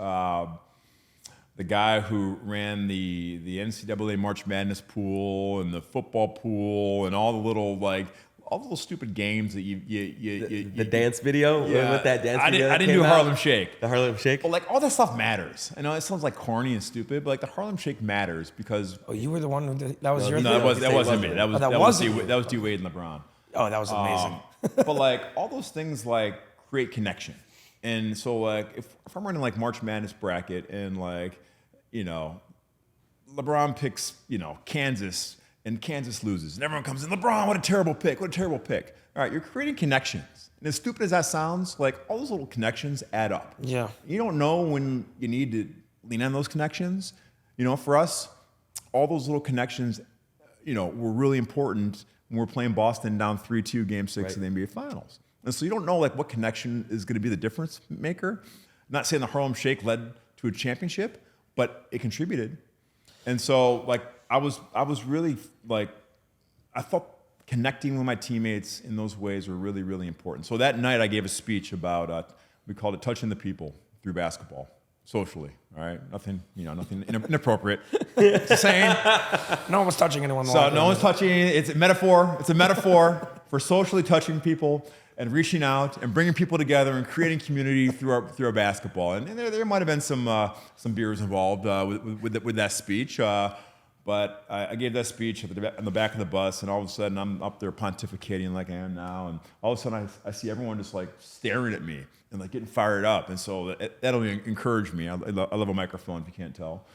Speaker 9: the guy who ran the NCAA March Madness pool and the football pool and all the little stupid games that
Speaker 10: the dance video with that dance video.
Speaker 9: I didn't do Harlem Shake.
Speaker 10: The Harlem Shake.
Speaker 9: Well, like all that stuff matters. I know it sounds like corny and stupid, but like the Harlem Shake matters because.
Speaker 1: Oh, you were the one who that was your.
Speaker 9: No, that wasn't me. That was D Wade and LeBron.
Speaker 1: Oh, that was amazing.
Speaker 9: But like all those things like create connection, and so like if I'm running like March Madness bracket and like. LeBron picks, Kansas, and Kansas loses. And everyone comes in, LeBron, what a terrible pick. All right, you're creating connections. And as stupid as that sounds, like all those little connections add up.
Speaker 1: Yeah.
Speaker 9: You don't know when you need to lean on those connections. For us, all those little connections, were really important when we're playing Boston down 3-2 Game 6 of the NBA Finals. And so you don't know like what connection is going to be the difference maker. I'm not saying the Harlem Shake led to a championship, but it contributed. And so like I was really like, I felt connecting with my teammates in those ways were really, really important. So that night I gave a speech about, we called it touching the people through basketball, socially, all right? Nothing inappropriate. It's a saying.
Speaker 1: No one was touching anyone.
Speaker 9: So no one's touching, it's a metaphor. It's a metaphor for socially touching people and reaching out and bringing people together and creating community through our basketball. And there might have been some beers involved with that speech. But I gave that speech on the back of the bus, and all of a sudden I'm up there pontificating like I am now, and all of a sudden I see everyone just like staring at me and like getting fired up, and so that'll encourage me. I love a microphone if you can't tell,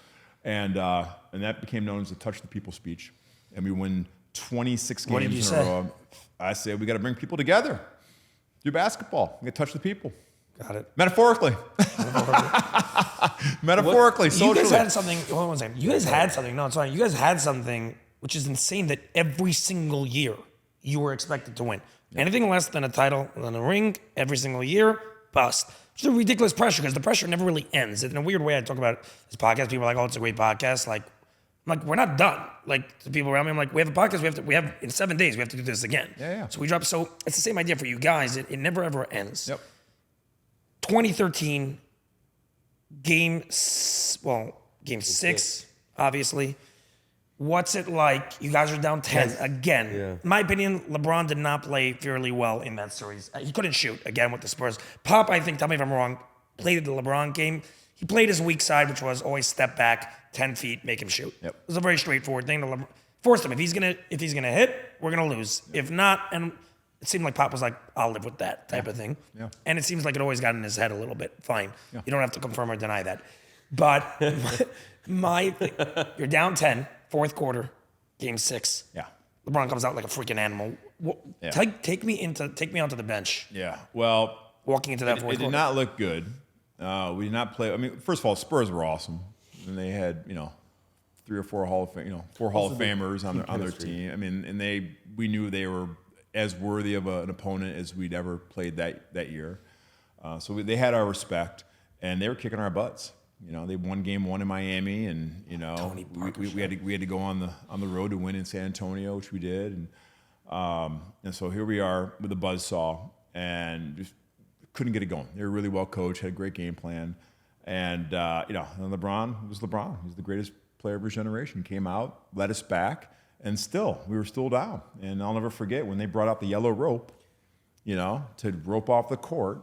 Speaker 9: and that became known as the Touch the People speech, and we win 26 games in a row. I said we got to bring people together, do basketball, we got to touch the people.
Speaker 1: Got it.
Speaker 9: Metaphorically. Metaphorically, socially.
Speaker 1: You guys had something, hold on one second. You guys had something, no, it's fine. You guys had something which is insane that every single year you were expected to win. Yep. Anything less than a title, than a ring, every single year, bust. Just a ridiculous pressure because the pressure never really ends. In a weird way, I talk about this podcast. People are like, oh, it's a great podcast. Like, I'm like, we're not done. Like, the people around me, I'm like, we have a podcast. We have in 7 days, we have to do this again.
Speaker 9: Yeah.
Speaker 1: So we drop. So it's the same idea for you guys. It never, ever ends.
Speaker 9: Yep.
Speaker 1: 2013, game 6, obviously. What's it like? You guys are down 10 again. Yeah. In my opinion, LeBron did not play fairly well in that series. He couldn't shoot again with the Spurs. Pop, I think, tell me if I'm wrong, played the LeBron game. He played his weak side, which was always step back, 10 feet, make him shoot. Yep. It was a very straightforward thing. Forced him. If he's gonna hit, we're gonna lose. If not, and it seemed like Pop was like, I'll live with that type of thing.
Speaker 9: Yeah.
Speaker 1: And it seems like it always got in his head a little bit. Fine. Yeah. You don't have to confirm or deny that. But my thing, you're down 10, fourth quarter, game 6.
Speaker 9: Yeah.
Speaker 1: LeBron comes out like a freaking animal. Take me onto the bench.
Speaker 9: Yeah. Well,
Speaker 1: walking into that fourth quarter.
Speaker 9: It did not look good. We did not play. I mean, first of all, Spurs were awesome. And they had, 3 or 4 Hall of Famers on their team. I mean, and we knew they were as worthy of an opponent as we'd ever played that year. So they had our respect, and they were kicking our butts. They won game 1 in Miami, and we had to go on the road to win in San Antonio, which we did, and so here we are with the buzzsaw, and just couldn't get it going. They were really well coached, had a great game plan, and and LeBron was LeBron. He's the greatest player of his generation. Came out, led us back. And we were still down. And I'll never forget when they brought out the yellow rope, to rope off the court,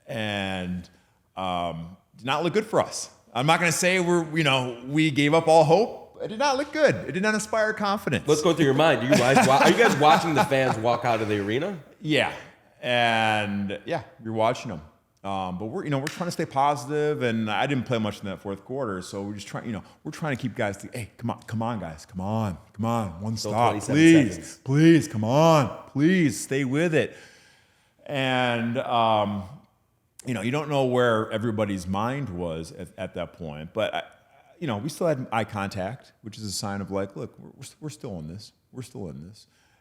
Speaker 9: and did not look good for us. I'm not going to say we gave up all hope. It did not look good. It did not inspire confidence.
Speaker 10: Let's go through your mind. Are you guys watching the fans walk out of the arena?
Speaker 9: Yeah, and you're watching them. But we're trying to stay positive, and I didn't play much in that fourth quarter, so we're just trying, we're trying to keep guys. Hey, come on, guys, come on, one stop, please, come on, please, stay with it. And you don't know where everybody's mind was at that point, but we still had eye contact, which is a sign of like, look, we're still in this,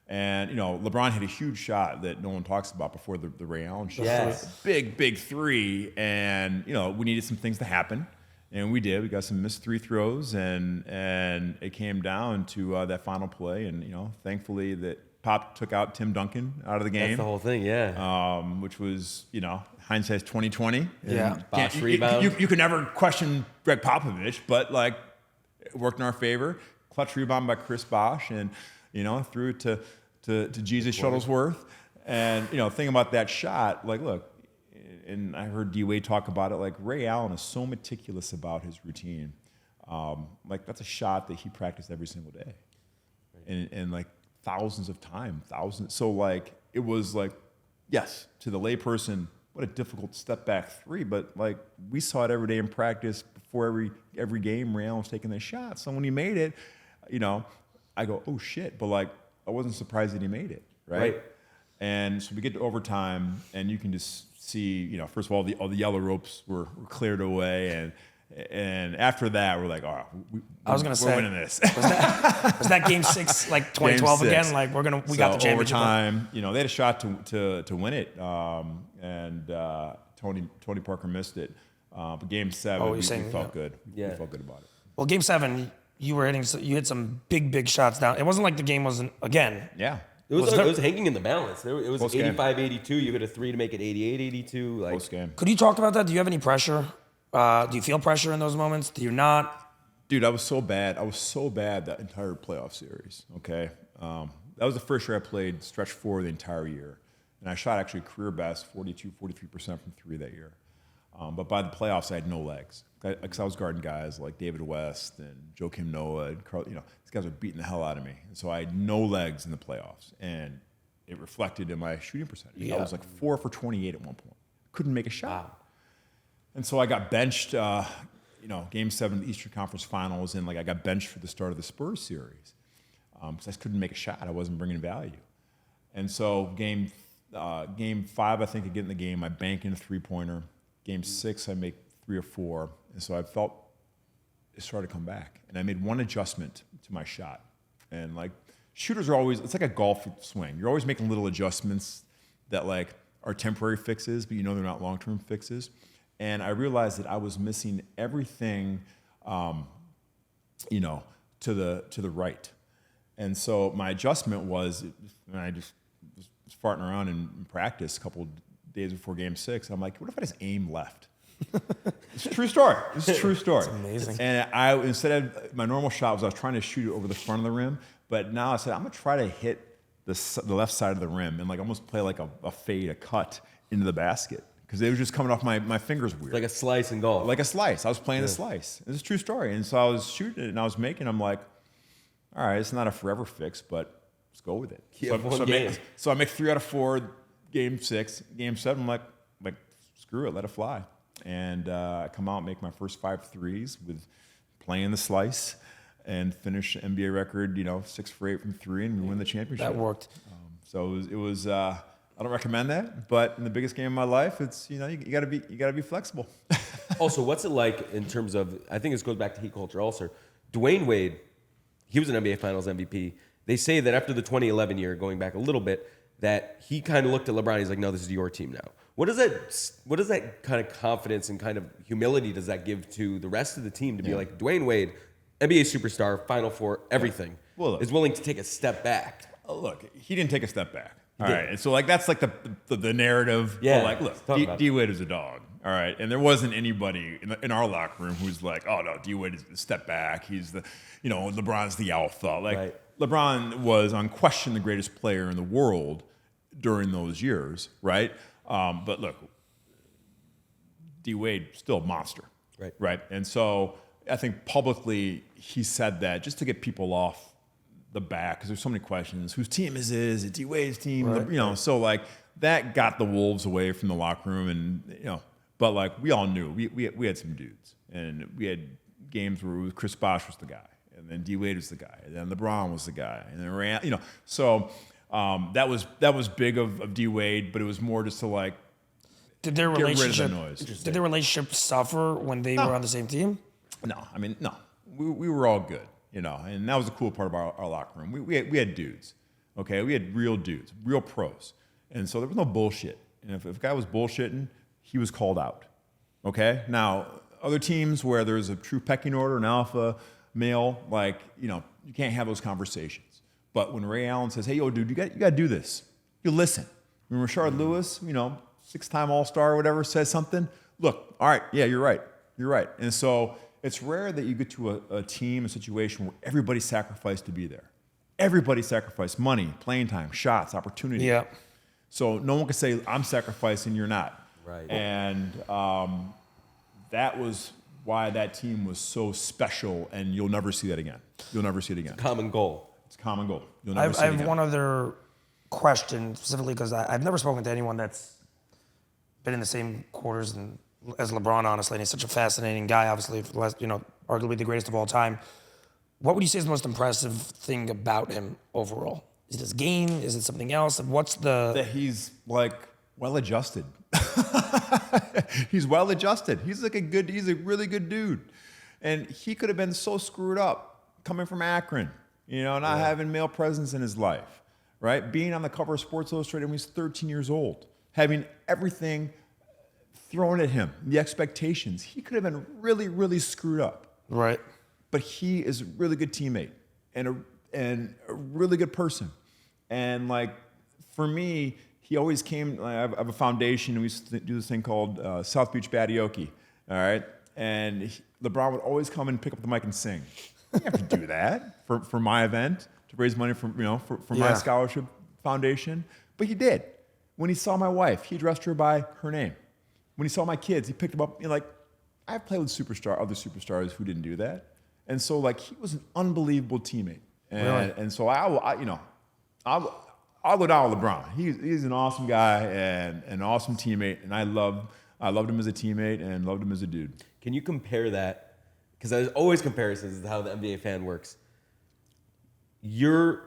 Speaker 9: And, LeBron hit a huge shot that no one talks about before the Ray Allen shot.
Speaker 10: Yes.
Speaker 9: Big 3. And, we needed some things to happen. And we did. We got some missed 3 throws. And it came down to that final play. And, thankfully that Pop took out Tim Duncan out of the game.
Speaker 10: That's the whole thing, yeah.
Speaker 9: Which was, hindsight's 2020.
Speaker 1: Yeah.
Speaker 10: Bosh rebound.
Speaker 9: You can never question Greg Popovich, but, it worked in our favor. Clutch rebound by Chris Bosh. And, threw it to Jesus Shuttlesworth. And, thing about that shot, look, and I heard D-Wade talk about it, Ray Allen is so meticulous about his routine. That's a shot that he practiced every single day. And thousands of times, So, it was yes, to the layperson, what a difficult step back 3, but we saw it every day in practice before every game. Ray Allen was taking that shot. So when he made it, I go, oh shit, but I wasn't surprised that he made it, right? And so we get to overtime, and you can just see, first of all, the yellow ropes were cleared away, And after that, we're like, all right,
Speaker 1: we're
Speaker 9: winning this.
Speaker 1: Was that game 6 like 2012 again? Like we got the championship.
Speaker 9: Overtime, they had a shot to win it, and Tony Parker missed it. But game 7, we felt good.
Speaker 10: Yeah.
Speaker 9: We felt good about it.
Speaker 1: Well, game 7, you hit some big shots down. It wasn't like the game wasn't again.
Speaker 9: Yeah.
Speaker 10: It was hanging in the balance. It was 85-82. You got a 3 to make it 88-82. Like,
Speaker 9: close game.
Speaker 1: Could you talk about that? Do you have any pressure? Do you feel pressure in those moments? Do you not?
Speaker 9: Dude, I was so bad. That entire playoff series, okay? That was the first year I played stretch 4 the entire year. And I shot actually career best, 43% from 3 that year. But by the playoffs, I had no legs. Because I was guarding guys like David West and Joakim Noah and Carl, these guys were beating the hell out of me. And so I had no legs in the playoffs. And it reflected in my shooting percentage. Yeah. I was like 4 for 28 at one point. Couldn't make a shot.
Speaker 10: Wow.
Speaker 9: And so I got benched, game 7 of the Eastern Conference Finals, and I got benched for the start of the Spurs series because I couldn't make a shot. I wasn't bringing value. And so game 5, I think I get in the game. I bank in a 3-pointer. Game 6, I make 3 or 4. And so I felt it started to come back. And I made one adjustment to my shot. And shooters are always, it's like a golf swing. You're always making little adjustments that are temporary fixes, but they're not long-term fixes. And I realized that I was missing everything, to the right. And so my adjustment was, I just was farting around in practice a couple days before game 6. I'm like, what if I just aim left? It's a true story. It's a true story.
Speaker 1: It's amazing.
Speaker 9: And instead of my normal shot I was trying to shoot it over the front of the rim, but now I said, I'm gonna try to hit the left side of the rim and almost play a fade, a cut into the basket. Because it was just coming off my fingers weird.
Speaker 10: Like a slice in golf.
Speaker 9: Like a slice. I was playing the slice. It's a true story. And so I was shooting it and I was making, I'm like, all right, it's not a forever fix, but let's go with it. So I make 3 out of 4, game 6. Game 7, I'm like, screw it, let it fly. And I come out and make my first 5 threes with playing the slice and finish the NBA record, 6 for 8 from 3, and we win the championship.
Speaker 1: That worked.
Speaker 9: So it was I don't recommend that, but in the biggest game of my life, it's you gotta be flexible.
Speaker 10: Also, what's it like in terms of? I think this goes back to heat culture. Also, Dwayne Wade, he was an NBA Finals MVP. They say that after the 2011 year, going back a little bit, that he kind of looked at LeBron. He's like, "No, this is your team now." What does that kind of confidence and kind of humility does that give to the rest of the team to be like Dwayne Wade, NBA superstar, Final Four, everything, is willing to take a step back?
Speaker 9: Look, he didn't take a step back. All right, and so that's the narrative.
Speaker 10: Yeah,
Speaker 9: look, D Wade is a dog. All right, and there wasn't anybody in our locker room who's like, oh no, D Wade is a step back. He's the, LeBron's the alpha. LeBron was unquestioned the greatest player in the world during those years, right? But look, D Wade still a monster, right? And so I think publicly he said that just to get people off the back, because there's so many questions. Whose team is it? Is it D Wade's team? Right. So that got the wolves away from the locker room, and but we all knew we had some dudes, and we had games where Chris Bosh was the guy, and then D Wade was the guy, and then LeBron was the guy, and then So that was big of D Wade, but it was more just to
Speaker 1: Did their relationship?
Speaker 9: Get rid of the noise.
Speaker 1: Did their relationship suffer when they were on the same team?
Speaker 9: No, no. We were all good. And that was the cool part of our locker room. We had dudes, okay? We had real dudes, real pros. And so there was no bullshit. And if a guy was bullshitting, he was called out, okay? Now, other teams where there's a true pecking order, an alpha male, you can't have those conversations. But when Ray Allen says, hey, yo, dude, you got to do this, you listen. When Rashard Lewis, 6-time All-Star or whatever, says something, look, all right, yeah, you're right. And so it's rare that you get to a team, a situation where everybody sacrificed to be there. Everybody sacrificed money, playing time, shots, opportunity.
Speaker 1: Yeah.
Speaker 9: So no one can say, I'm sacrificing, you're not.
Speaker 10: Right.
Speaker 9: And that was why that team was so special, and you'll never see that again. You'll never see it again.
Speaker 10: Common goal.
Speaker 9: It's a common goal. You'll never see it again.
Speaker 1: I have one other question, specifically because I've never spoken to anyone that's been in the same quarters as LeBron, honestly, and he's such a fascinating guy, obviously, arguably the greatest of all time. What would you say is the most impressive thing about him overall? Is it his game? Is it something else? What's the...
Speaker 9: That he's, well-adjusted. He's well adjusted. He's a really good dude. And he could have been so screwed up coming from Akron, not having male presence in his life, right? Being on the cover of Sports Illustrated when he was 13 years old, having everything thrown at him, the expectations. He could have been really, really screwed up.
Speaker 1: Right.
Speaker 9: But he is a really good teammate and a really good person. And like, for me, he always came, I have a foundation, and we used to do this thing called South Beach Battioki, all right? And LeBron would always come and pick up the mic and sing. You have to do that for my event, to raise money for my scholarship foundation. But he did. When he saw my wife, he addressed her by her name. When he saw my kids, he picked them up, I've played with other superstars who didn't do that. And so, like, he was an unbelievable teammate. And so I'll go down with LeBron. He's an awesome guy and an awesome teammate, and I loved him as a teammate and loved him as a dude.
Speaker 10: Can you compare that? Because there's always comparisons to how the NBA fan works. You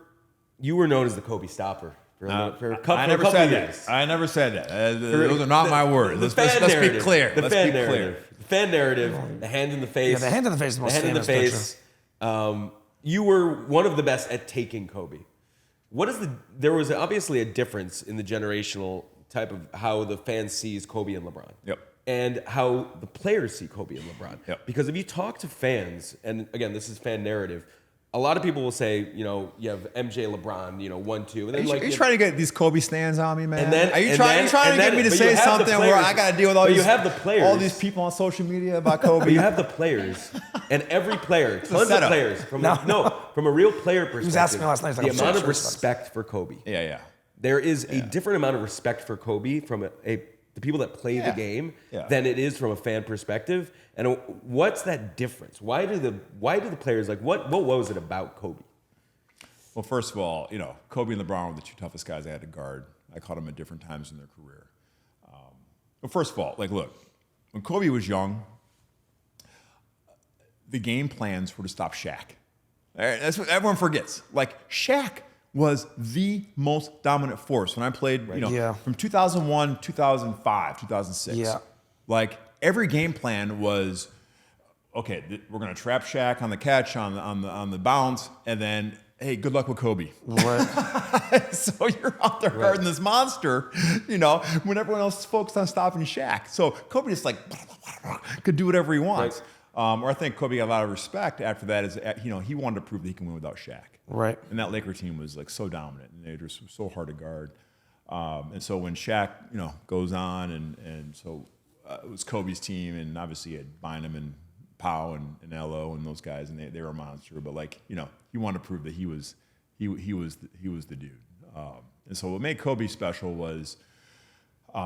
Speaker 10: were known as the Kobe stopper for a couple
Speaker 9: I never said that. I never said that. Those are not my words. Let's be clear.
Speaker 10: The fan narrative. The hand in the face.
Speaker 1: Yeah, the hand in the face is the most famous picture.
Speaker 10: You were one of the best at taking Kobe. There was obviously a difference in the generational type of how the fan sees Kobe and LeBron.
Speaker 9: Yep.
Speaker 10: And how the players see Kobe and LeBron.
Speaker 9: Yep.
Speaker 10: Because if you talk to fans, and again, this is fan narrative, a lot of people will say, you have MJ, LeBron, 1, 2. And then
Speaker 9: are you trying to get these Kobe stands on me, man?
Speaker 10: Are
Speaker 9: you trying to get me to say something where I got to deal with all these people on social media about Kobe?
Speaker 10: But you have the players, and every player, tons of players, from a real player perspective.
Speaker 1: He was asking me last night,
Speaker 10: the amount of respect for Kobe.
Speaker 9: Yeah.
Speaker 10: There is a different amount of respect for Kobe from the people that play the game than it is from a fan perspective. And what's that difference? Why do the players what was it about Kobe?
Speaker 9: Well, first of all, Kobe and LeBron were the two toughest guys I had to guard. I caught them at different times in their career. Well, first of all, look, when Kobe was young, the game plans were to stop Shaq. That's what everyone forgets. Shaq was the most dominant force when I played, from 2001, 2005, 2006.
Speaker 1: Yeah.
Speaker 9: Every game plan was, okay, we're going to trap Shaq on the catch, on the bounce, and then, hey, good luck with Kobe.
Speaker 1: Right.
Speaker 9: So you're out there guarding this monster, when everyone else is focused on stopping Shaq. So Kobe just could do whatever he wants. Right. Or I think Kobe got a lot of respect after that. He wanted to prove that he can win without Shaq.
Speaker 1: Right.
Speaker 9: And that Laker team was so dominant, and they were just so hard to guard. And so when Shaq, goes on, and so it was Kobe's team, and obviously he had Bynum and Powell and LO and those guys, and they were a monster. But he wanted to prove that he was the dude. And so what made Kobe special was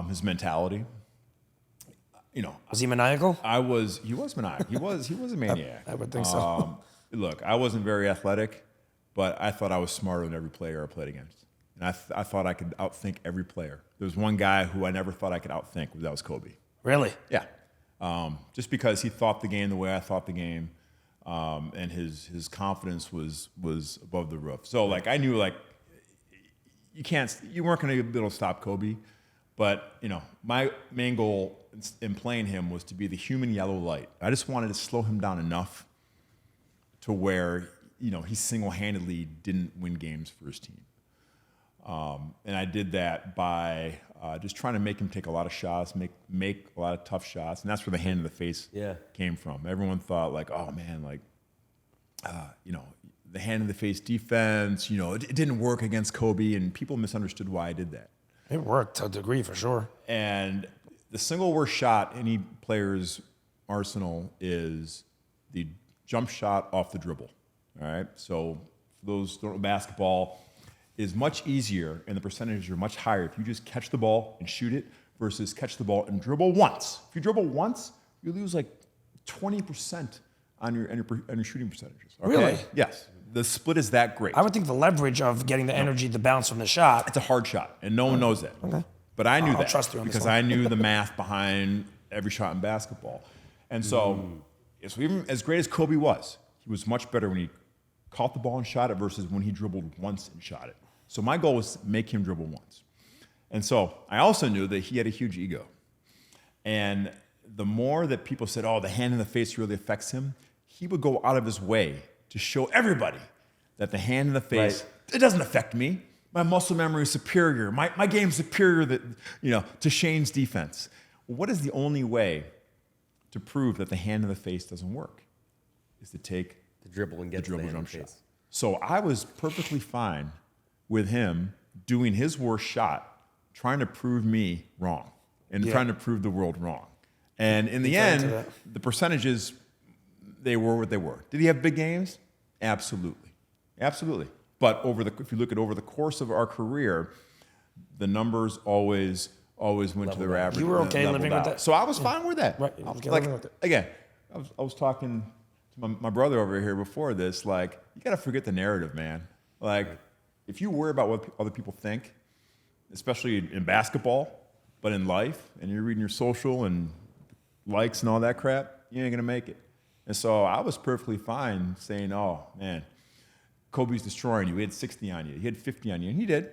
Speaker 9: his mentality.
Speaker 1: Was he maniacal?
Speaker 9: He was maniacal. He was a maniac.
Speaker 1: I would think so.
Speaker 9: Look, I wasn't very athletic, but I thought I was smarter than every player I played against. And I thought I could outthink every player. There was one guy who I never thought I could outthink. That was Kobe.
Speaker 1: Really?
Speaker 9: Yeah. Just because he thought the game the way I thought the game, and his confidence was above the roof. So I knew you weren't going to be able to stop Kobe, but my main goal in playing him was to be the human yellow light. I just wanted to slow him down enough to where he single-handedly didn't win games for his team. And I did that by just trying to make him take a lot of shots, make a lot of tough shots, and that's where the hand in the face came from. Everyone thought oh man, the hand in the face defense, it didn't work against Kobe, and people misunderstood why I did that.
Speaker 1: It worked to a degree for sure.
Speaker 9: And the single worst shot in any player's arsenal is the jump shot off the dribble. All right, so for those who don't know basketball, is much easier and the percentages are much higher if you just catch the ball and shoot it versus catch the ball and dribble once. If you dribble once, you lose 20% on your shooting percentages. Okay?
Speaker 1: Really?
Speaker 9: Yes. The split is that great.
Speaker 1: I would think the leverage of getting the energy, the bounce from the shot.
Speaker 9: It's a hard shot, and no one knows that.
Speaker 1: Okay.
Speaker 9: But I knew
Speaker 1: I'll
Speaker 9: that
Speaker 1: trust you on this
Speaker 9: because
Speaker 1: one.
Speaker 9: I knew the math behind every shot in basketball. And so even as great as Kobe was, he was much better when he caught the ball and shot it versus when he dribbled once and shot it. So my goal was to make him dribble once. And so I also knew that he had a huge ego. And the more that people said, oh, the hand in the face really affects him, he would go out of his way to show everybody that the hand in the face, it doesn't affect me. My muscle memory is superior. My game's superior to Shane's defense. What is the only way to prove that the hand in the face doesn't work? Is to take
Speaker 10: the dribble and get
Speaker 9: the dribble jump
Speaker 10: shot.
Speaker 9: shot. So I was perfectly fine with him doing his worst shot, trying to prove me wrong and trying to prove the world wrong. And in the end, the percentages, they were what they were. Did he have big games? Absolutely. Absolutely. But if you look at over the course of our career, the numbers always went to their average.
Speaker 1: You were okay living with that?
Speaker 9: So I was fine with that.
Speaker 1: Right.
Speaker 9: Again, I was talking to my brother over here before this, like, you got to forget the narrative, man. Like, if you worry about what other people think, especially in basketball, but in life, and you're reading your social and likes and all that crap, you ain't going to make it. And so I was perfectly fine saying, oh, man, Kobe's destroying you. He had 60 on you. He had 50 on you. And he did.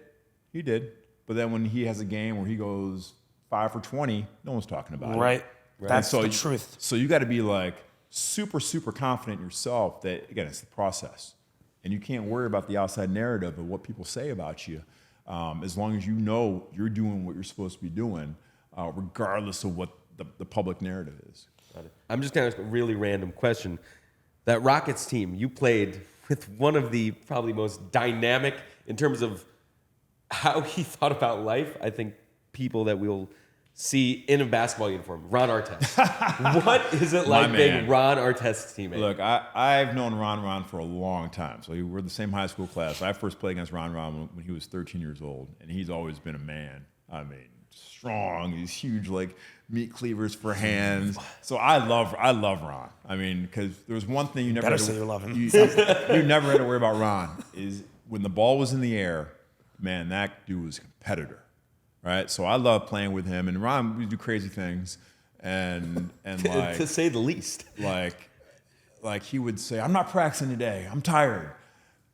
Speaker 9: He did. But then when he has a game where he goes 5 for 20, no one's talking about it.
Speaker 1: Right. That's the truth.
Speaker 9: So you got to be like super, super confident in yourself that, again, it's the process. And you can't worry about the outside narrative of what people say about you as long as you know you're doing what you're supposed to be doing, regardless of what the public narrative is.
Speaker 10: I'm just kind of a really random question. That Rockets team, you played with one of the probably most dynamic in terms of how he thought about life, I think, people that we'll see in a basketball uniform, Ron Artest. What is it like being Ron Artest's teammate?
Speaker 9: Look, I've known Ron for a long time. So we were the same high school class. I first played against Ron when he was 13 years old, and he's always been a man. I mean, strong. He's huge, like meat cleavers for hands. So I love Ron. I mean, because there was one thing you never
Speaker 1: say you love him.
Speaker 9: You never had to worry about Ron is when the ball was in the air. Man, that dude was a competitor, right? So I love playing with him. And Ron, we do crazy things, and like
Speaker 10: to say the least.
Speaker 9: Like he would say, "I'm not practicing today. I'm tired,"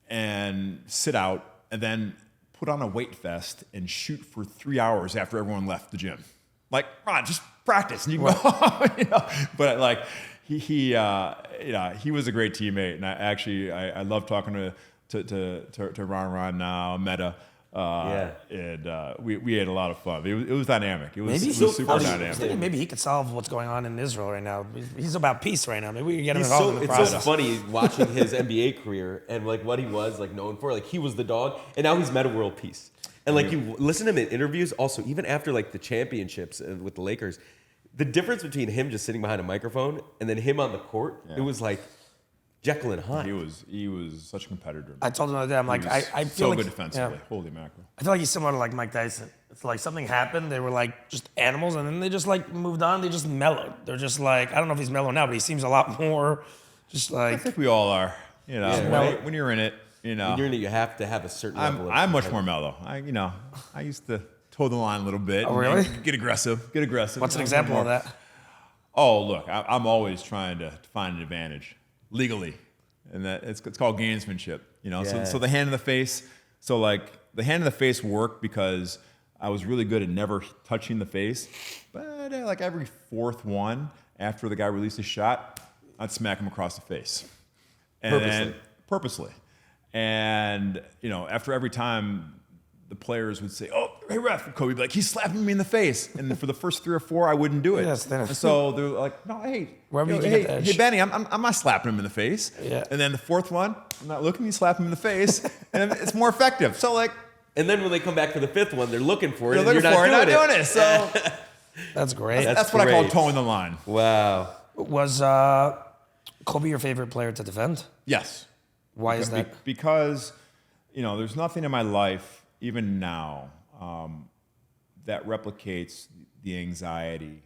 Speaker 9: and sit out, and then put on a weight vest and shoot for 3 hours after everyone left the gym. Like, Ron, just practice and you can go. But like he was a great teammate, and I love talking to Ron now, Meta. And we had a lot of fun. It was dynamic. It was super dynamic.
Speaker 1: Maybe he could solve what's going on in Israel right now. He's about peace right now. Maybe we can get him involved in the process.
Speaker 10: It's so funny watching his NBA career and like what he was like known for. Like he was the dog, and now he's meta world peace. And like you listen to him in interviews, also even after like the championships with the Lakers, the difference between him just sitting behind a microphone and then him on the court, it was like Jekyll and Hyde.
Speaker 9: He was such a competitor.
Speaker 1: I told him the other day, I'm like, I feel
Speaker 9: so
Speaker 1: like
Speaker 9: good defensively. Holy mackerel.
Speaker 1: I feel like he's similar to like Mike Tyson. It's like something happened, they were like just animals, and then they just like moved on, they just mellowed. They're just like, I don't know if he's mellow now, but he seems a lot more just like.
Speaker 9: I think we all are. You know, when you're in it, you know.
Speaker 10: When you're in it, you have to have a certain level of.
Speaker 9: I'm much more mellow. I used to toe the line a little bit.
Speaker 1: Oh, really?
Speaker 9: Get aggressive.
Speaker 1: What's an example of that?
Speaker 9: Oh, look, I'm always trying to find an advantage legally. And that it's called gamesmanship, you know. So the hand in the face. So like the hand in the face worked because I was really good at never touching the face. But like every fourth one after the guy released his shot, I'd smack him across the face. And purposely. And after every time the players would say, "Oh, hey ref," Kobe would be like, "He's slapping me in the face." And for the first 3 or 4, I wouldn't do it. And so they're like, "No, hey, hey, Benny, I'm not slapping him in the face."
Speaker 1: Yeah.
Speaker 9: And then the fourth one, I'm not looking, you slap him in the face, and it's more effective. So like,
Speaker 10: and then when they come back for the 5th one, they're looking for it.
Speaker 9: You're not doing it. So
Speaker 1: that's great.
Speaker 9: That's what I call towing the line.
Speaker 10: Wow.
Speaker 1: Was Kobe your favorite player to defend?
Speaker 9: Yes.
Speaker 1: Why is that?
Speaker 9: Because there's nothing in my life, even now, that replicates the anxiety.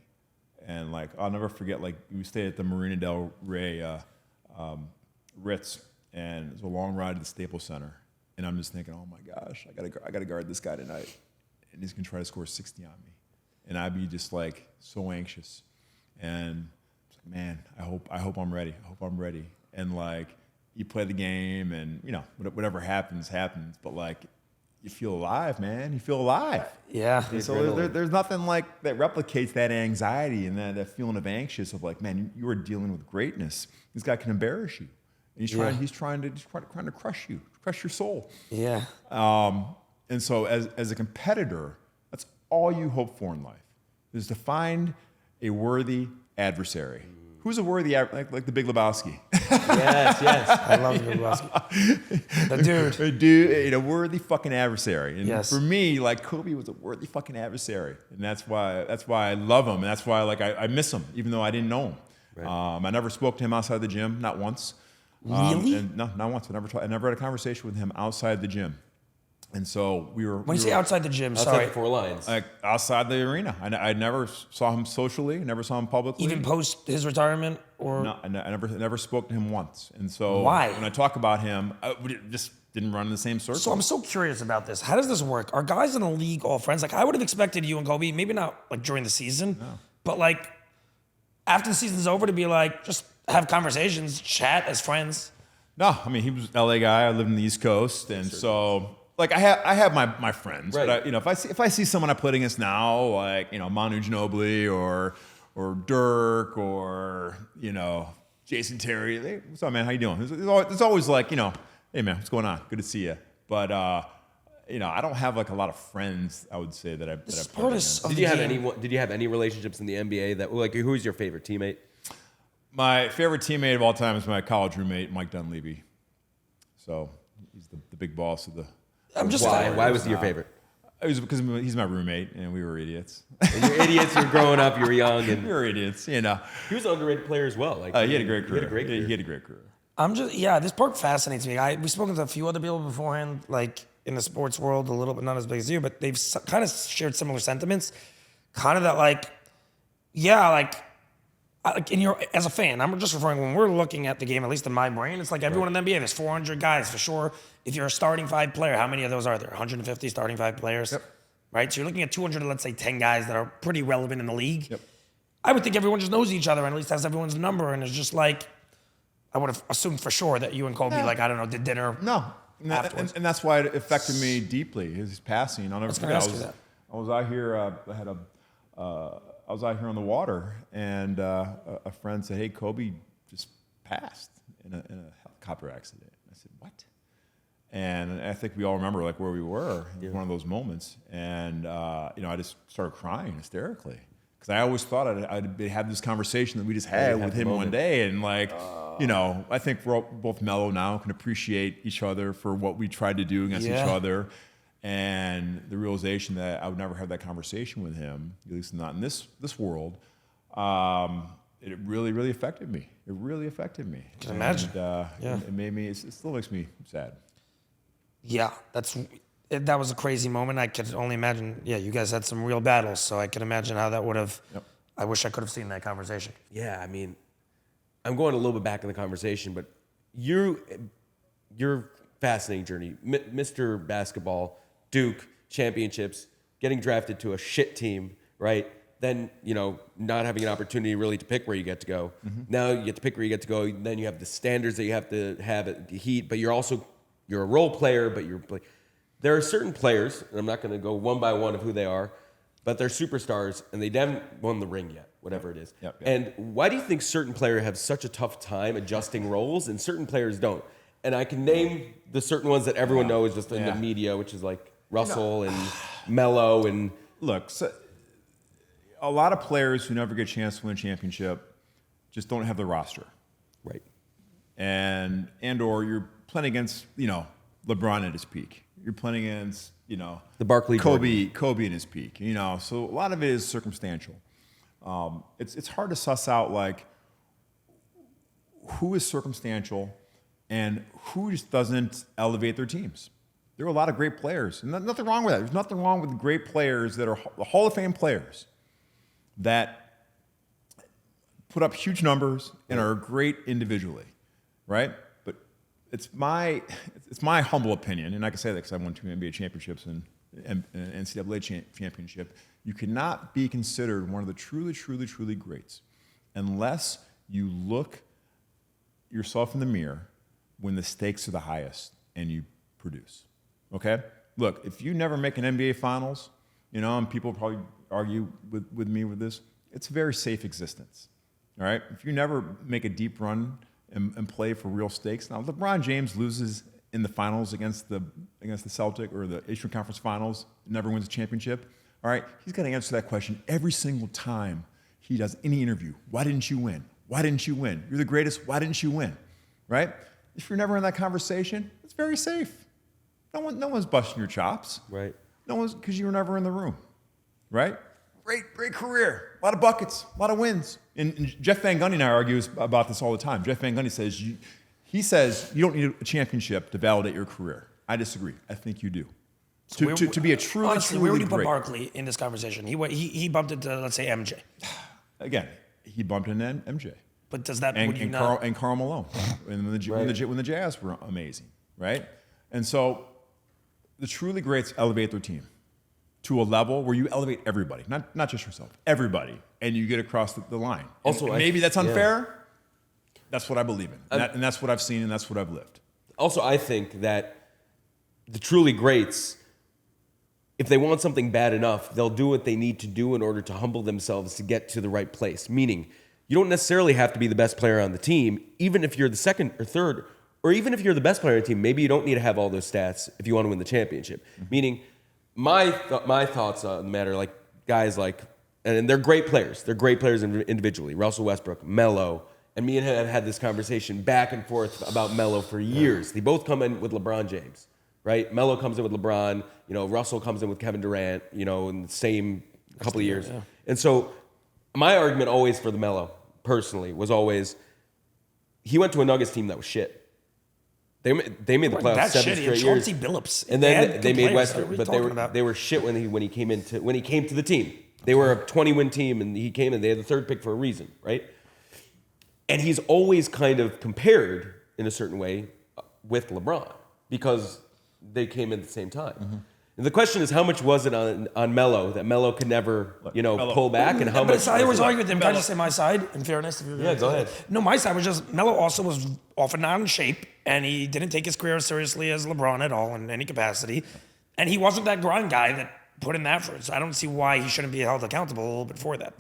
Speaker 9: And like, I'll never forget, like we stayed at the Marina del Rey Ritz, and it was a long ride to the Staples Center. And I'm just thinking, oh my gosh, I gotta guard this guy tonight. And he's gonna try to score 60 on me. And I'd be just like so anxious. And it's like, man, I hope I'm ready. I hope I'm ready. And like, you play the game and whatever happens. But like, you feel alive, man. You feel alive.
Speaker 1: Yeah.
Speaker 9: And so there's nothing like that replicates that anxiety and that feeling of anxious of like, man, you are dealing with greatness. This guy can embarrass you. And he's trying to crush you, crush your soul.
Speaker 1: Yeah.
Speaker 9: And so as a competitor, that's all you hope for in life, is to find a worthy adversary. Who's a worthy, like the Big Lebowski?
Speaker 10: Yes.
Speaker 1: I love the Lebowski. The dude.
Speaker 9: A dude, a worthy fucking adversary. And
Speaker 1: Yes.
Speaker 9: for me, like Kobe was a worthy fucking adversary, and that's why I love him, and that's why I miss him, even though I didn't know him. Right. I never spoke to him outside the gym, not once.
Speaker 1: Really?
Speaker 9: And no, not once. I never had a conversation with him outside the gym. And so we were.
Speaker 1: When you say outside the gym,
Speaker 10: outside
Speaker 1: sorry.
Speaker 10: the four lines.
Speaker 9: Like outside the arena. I never saw him socially, never saw him publicly.
Speaker 1: Even post his retirement? Or
Speaker 9: No, I never spoke to him once. And so
Speaker 1: Why?
Speaker 9: when I talk about him, we just didn't run in the same circle.
Speaker 1: So I'm so curious about this. How does this work? Are guys in the league all friends? Like, I would have expected you and Kobe, maybe not like during the season, but like after the season's over to be like, just have conversations, chat as friends.
Speaker 9: No, I mean, he was an LA guy. I lived in the East Coast. And so, like, I have my friends.
Speaker 10: Right.
Speaker 9: But, if I see someone I played against now, like, Manu Ginobili or Dirk or, Jason Terry, what's up, man? How you doing? It's always like, hey, man, what's going on? Good to see you. But, I don't have like a lot of friends, I would say, that I played against.
Speaker 10: Did you have any relationships in the NBA that, like, who's your favorite teammate?
Speaker 9: My favorite teammate of all time is my college roommate, Mike Dunleavy. So he's the big boss of the.
Speaker 10: Why was he your favorite?
Speaker 9: It was because he's my roommate, and we were idiots.
Speaker 10: And you're idiots. You're growing up. You were young, and
Speaker 9: we were idiots.
Speaker 10: He was an underrated player as well. Like
Speaker 9: he had a great career.
Speaker 10: He
Speaker 9: had a great career.
Speaker 1: This part fascinates me. We've spoken to a few other people beforehand, like in the sports world, a little bit, not as big as you, but they've kind of shared similar sentiments. Kind of that, like, as a fan, I'm just referring, when we're looking at the game, at least in my brain, it's like everyone in the NBA, there's 400 guys for sure. If you're a starting five player, how many of those are there? 150 starting five players?
Speaker 9: Yep.
Speaker 1: Right? So you're looking at 200, let's say 10 guys that are pretty relevant in the league.
Speaker 9: Yep.
Speaker 1: I would think everyone just knows each other and at least has everyone's number, and it's just like, I would have assumed for sure that you and Kobe, did dinner.
Speaker 9: No.
Speaker 1: Afterwards.
Speaker 9: And that's why it affected me deeply, his passing. I'll never forget. I was out here, I was out here on the water, and a friend said, "Hey, Kobe just passed in a helicopter accident." I said, "What?" And I think we all remember like where we were. It was one of those moments, and I just started crying hysterically because I always thought I'd have this conversation that we just had with him one day, and like, I think we're all both mellow now, can appreciate each other for what we tried to do against each other. And the realization that I would never have that conversation with him, at least not in this world, it really, really affected me. It really affected me.
Speaker 1: I can imagine.
Speaker 9: It made me. It still makes me sad.
Speaker 1: Yeah, that was a crazy moment. I could only imagine. Yeah, you guys had some real battles, so I can imagine how that would have. Yep. I wish I could have seen that conversation.
Speaker 10: Yeah, I mean, I'm going a little bit back in the conversation, but your fascinating journey, Mr. Basketball. Duke, championships, getting drafted to a shit team, right? Then, not having an opportunity really to pick where you get to go. Mm-hmm. Now you get to pick where you get to go. Then you have the standards that you have to have at the Heat, but you're a role player, but there are certain players, and I'm not going to go one by one of who they are, but they're superstars, and they haven't won the ring yet, whatever it is.
Speaker 9: Yep.
Speaker 10: And why do you think certain players have such a tough time adjusting roles, and certain players don't? And I can name the certain ones that everyone knows just in the media, which is like Russell and Melo and
Speaker 9: look, so a lot of players who never get a chance to win a championship just don't have the roster,
Speaker 10: right?
Speaker 9: And or you're playing against LeBron at his peak. You're playing against
Speaker 10: the Barkley
Speaker 9: Kobe in his peak. So a lot of it is circumstantial. It's hard to suss out like who is circumstantial and who just doesn't elevate their teams. There are a lot of great players, and nothing wrong with that. There's nothing wrong with great players that are Hall of Fame players that put up huge numbers and are great individually, right? But it's my humble opinion, and I can say that because I won 2 NBA championships and an NCAA championship. You cannot be considered one of the truly, truly, truly greats unless you look yourself in the mirror when the stakes are the highest and you produce. Okay? look, if you never make an NBA Finals, and people probably argue with me with this, it's a very safe existence. All right? If you never make a deep run and play for real stakes. Now, LeBron James loses in the finals against the Celtic or the Eastern Conference Finals, never wins a championship. All right? He's got to answer that question every single time he does any interview. Why didn't you win? Why didn't you win? You're the greatest. Why didn't you win? Right? If you're never in that conversation, it's very safe. No one's busting your chops.
Speaker 10: Right.
Speaker 9: No one's, because you were never in the room. Right? Great career. A lot of buckets. A lot of wins. And Jeff Van Gundy and I argue about this all the time. Jeff Van Gundy says, he says you don't need a championship to validate your career. I disagree. I think you do.
Speaker 1: So
Speaker 9: to be a truly,
Speaker 1: honestly,
Speaker 9: truly
Speaker 1: where would you put
Speaker 9: great.
Speaker 1: Barkley in this conversation? He bumped into, let's say, MJ.
Speaker 9: Again, he bumped into MJ.
Speaker 1: But does that
Speaker 9: and Karl Malone when the Jazz were amazing, right? And so the truly greats elevate their team to a level where you elevate everybody, not just yourself, everybody, and you get across the line.
Speaker 10: Also,
Speaker 9: and maybe that's unfair. That's what I believe in, and that's what I've seen, and that's what I've lived.
Speaker 10: Also, I think that the truly greats, if they want something bad enough, they'll do what they need to do in order to humble themselves to get to the right place. Meaning, you don't necessarily have to be the best player on the team, even if you're the second or third, or even if you're the best player on the team. Maybe you don't need to have all those stats if you want to win the championship. Mm-hmm. Meaning, my thoughts on the matter, like guys like, and they're great players. They're great players individually. Russell Westbrook, Melo, and me and him have had this conversation back and forth about Melo for years. They both come in with LeBron James, right? Melo comes in with LeBron. Russell comes in with Kevin Durant. In the same couple of years. Yeah. And so, my argument always for the Melo, personally, was always he went to a Nuggets team that was shit. They made the playoffs 7 straight years.
Speaker 1: Billups.
Speaker 10: And then they made Westbrook, but they were shit when he came to the team. They were a 20-win team, and he came in. They had the third pick for a reason, right? And he's always kind of compared in a certain way with LeBron because they came in at the same time. Mm-hmm. And the question is, how much was it on Melo that Melo could never, pull back, and how much?
Speaker 1: I always argue with him. Can I just say my side? In fairness,
Speaker 10: yeah, go ahead.
Speaker 1: No, my side was just Melo also was often not in shape, and he didn't take his career as seriously as LeBron at all in any capacity, and he wasn't that grind guy that put in the effort. So I don't see why he shouldn't be held accountable a little bit for that.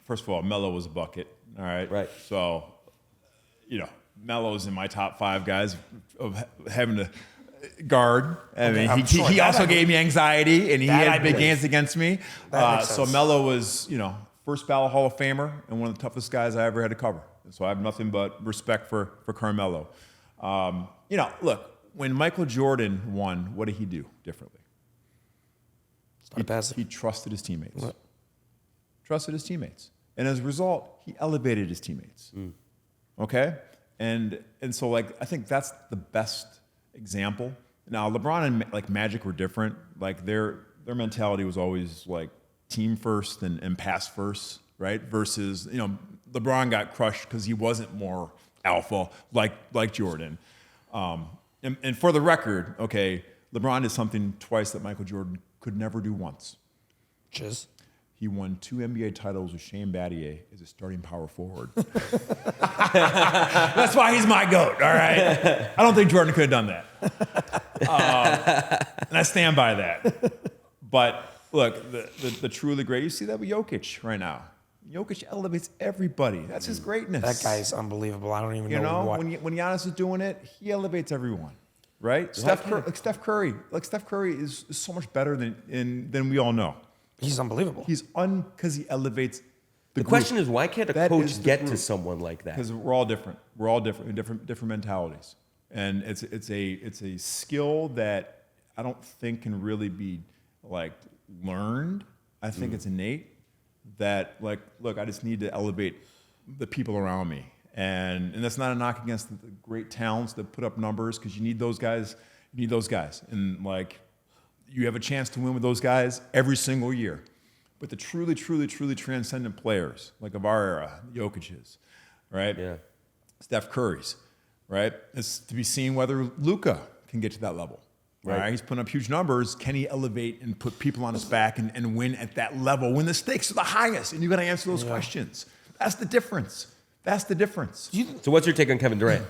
Speaker 9: First of all, Melo was a bucket. All right.
Speaker 10: Right.
Speaker 9: So, Melo's in my top 5 guys of having to guard. I mean, he also gave me anxiety, and he had big hands against me. So Melo was, first ballot Hall of Famer and one of the toughest guys I ever had to cover. So I have nothing but respect for Carmelo. Look, when Michael Jordan won, what did he do differently? He trusted his teammates. What? Trusted his teammates. And as a result, he elevated his teammates. Mm. Okay? And so, I think that's the best example. Now, LeBron and Magic were different. Their mentality was always team first and pass first, right? Versus, LeBron got crushed because he wasn't more alpha like Jordan. And for the record, okay, LeBron did something twice that Michael Jordan could never do once.
Speaker 1: Which is?
Speaker 9: He won 2 NBA titles with Shane Battier as a starting power forward. That's why he's my GOAT, all right? I don't think Jordan could have done that. And I stand by that. But look, the truly great, you see that with Jokic right now. Jokic elevates everybody. That's his greatness.
Speaker 1: That guy's unbelievable. I don't even know what.
Speaker 9: When Giannis is doing it, he elevates everyone, right? Steph Curry is so much better than we all know.
Speaker 1: He's unbelievable.
Speaker 9: Because he elevates
Speaker 10: the
Speaker 9: group.
Speaker 10: question is, why can't a coach get to someone like that?
Speaker 9: Because we're all different. We're all different, different mentalities, and it's a skill that I don't think can really be learned. I think it's innate. That look, I just need to elevate the people around me, and that's not a knock against the great talents that put up numbers, because you need those guys. You need those guys, and you have a chance to win with those guys every single year. But the truly, truly, truly transcendent players, of our era, Jokic's, right?
Speaker 10: Yeah.
Speaker 9: Steph Curry's, right? It's to be seen whether Luka can get to that level. Right? He's putting up huge numbers. Can he elevate and put people on his back and win at that level when the stakes are the highest? And you got to answer those questions. That's the difference. That's the difference.
Speaker 10: So what's your take on Kevin Durant?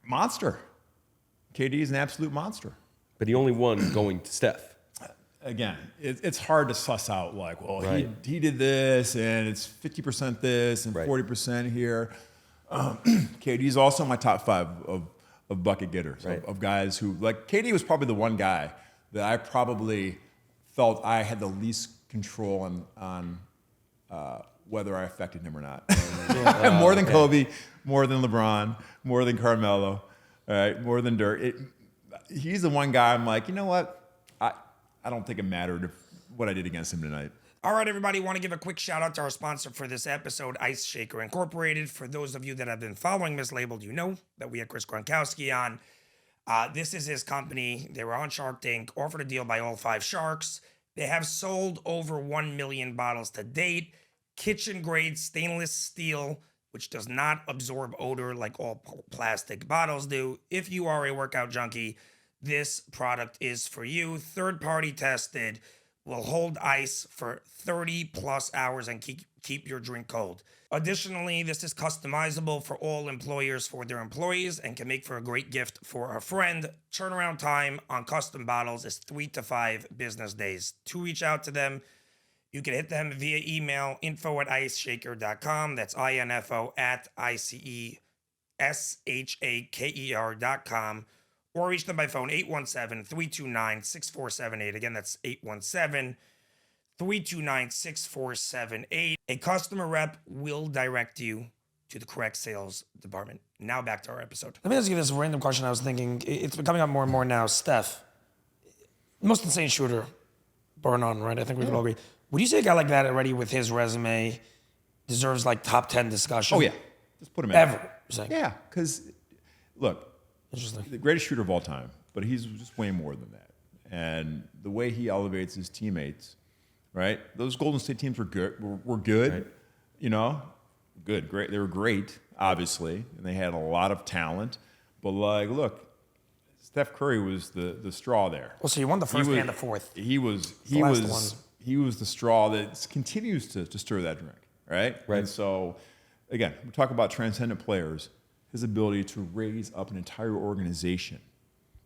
Speaker 9: Monster. KD is an absolute monster.
Speaker 10: But he only won going to Steph.
Speaker 9: Again, it's hard to suss out like, well,
Speaker 10: Right.
Speaker 9: he did this, and it's 50% this and 40% here. KD's also in my top 5 of bucket getters, of guys who, like, KD was probably the one guy that I probably felt I had the least control on whether I affected him or not. More than Kobe, more than LeBron, more than Carmelo, all right, more than Dirk. He's the one guy I'm like, you know what? I don't think it mattered what I did against him tonight.
Speaker 1: All right, everybody, want to give a quick shout out to our sponsor for this episode, Ice Shaker Incorporated. For those of you that have been following Mislabeled, you know that we had Chris Gronkowski on. This is his company. They were on Shark Tank, offered a deal by all 5 sharks. They have sold over 1 million bottles to date. Kitchen grade stainless steel, which does not absorb odor like all plastic bottles do. If you are a workout junkie, this product is for you. Third-party tested, will hold ice for 30 plus hours and keep your drink cold. Additionally, this is customizable for all employers for their employees and can make for a great gift for a friend. Turnaround time on custom bottles is 3 to 5 business days. To reach out to them, you can hit them via email, info@iceshaker.com. That's info@iceshaker.com. Or reach them by phone, 817-329-6478. Again, that's 817-329-6478. A customer rep will direct you to the correct sales department. Now back to our episode. Let me ask you this random question. I was thinking, it's been coming up more and more now. Steph, most insane shooter, bar none, right? I think we can all agree. Would you say a guy like that already with his resume deserves like top 10 discussion?
Speaker 9: Oh, yeah. Just put him in.
Speaker 1: Ever.
Speaker 9: Yeah, because, look, the greatest shooter of all time, but he's just way more than that. And the way he elevates his teammates, right? Those Golden State teams were good. Right. You know, good, great. They were great, obviously, and they had a lot of talent. But like, look, Steph Curry was the straw there.
Speaker 1: Well, so you won the first and the fourth.
Speaker 9: He was the straw that continues to stir that drink, right? And so, again, we talk about transcendent players. His ability to raise up an entire organization,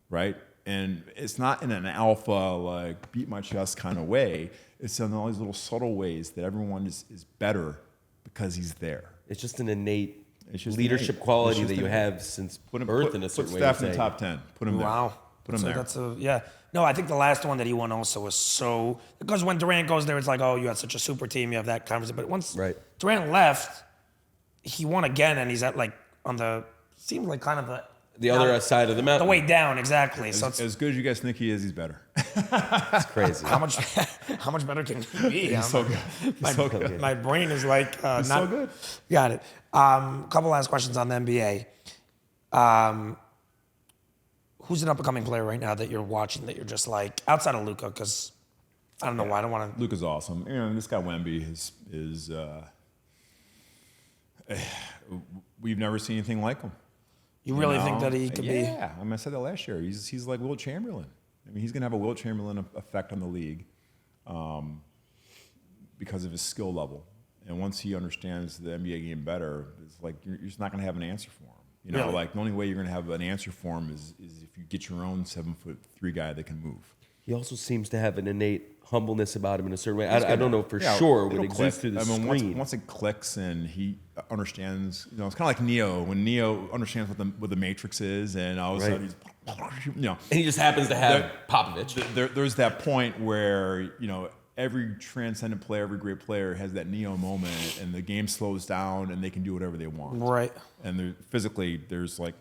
Speaker 9: right? And it's not in an alpha, like, beat my chest kind of way. It's in all these little subtle ways that everyone is better because he's there.
Speaker 10: It's just an innate leadership quality that you have since birth in a certain way.
Speaker 9: Put Steph in the top 10. Put him there.
Speaker 1: Wow.
Speaker 9: Put him there.
Speaker 1: That's No, I think the last one that he won also was so... Because when Durant goes there, it's like, oh, you had such a super team, you have that conversation. But once Durant left, he won again, and he's at, like, on the... Seems like kind of
Speaker 10: the other side of the mountain.
Speaker 1: The way down, exactly.
Speaker 9: As good as you guys think he is, he's better.
Speaker 10: It's crazy.
Speaker 1: How much better can he be?
Speaker 9: He's so good.
Speaker 1: My brain is like
Speaker 9: he's
Speaker 1: not
Speaker 9: so good.
Speaker 1: Got it. Couple last questions on the NBA. Who's an up-and-coming player right now that you're watching that you're just like outside of Luka? Because I don't know why I don't want to.
Speaker 9: Luka's awesome. You know, this guy Wemby is we've never seen anything like him.
Speaker 1: You really think that he could be?
Speaker 9: Yeah, I mean, I said that last year. He's like Wilt Chamberlain. I mean, he's going to have a Wilt Chamberlain effect on the league because of his skill level. And once he understands the NBA game better, it's like you're just not going to have an answer for him. You know, like the only way you're going to have an answer for him is if you get your own 7'3" guy that can move.
Speaker 10: He also seems to have an innate humbleness about him in a certain way. I don't know for sure what exists through the screen.
Speaker 9: Once it clicks and he understands, you know, it's kind of like Neo. When Neo understands what the Matrix is, and all of a sudden he's, you know,
Speaker 10: and he just happens to have Popovich.
Speaker 9: There's that point where, you know, every transcendent player, every great player has that Neo moment, and the game slows down, and they can do whatever they want.
Speaker 1: Right.
Speaker 9: And physically, there's like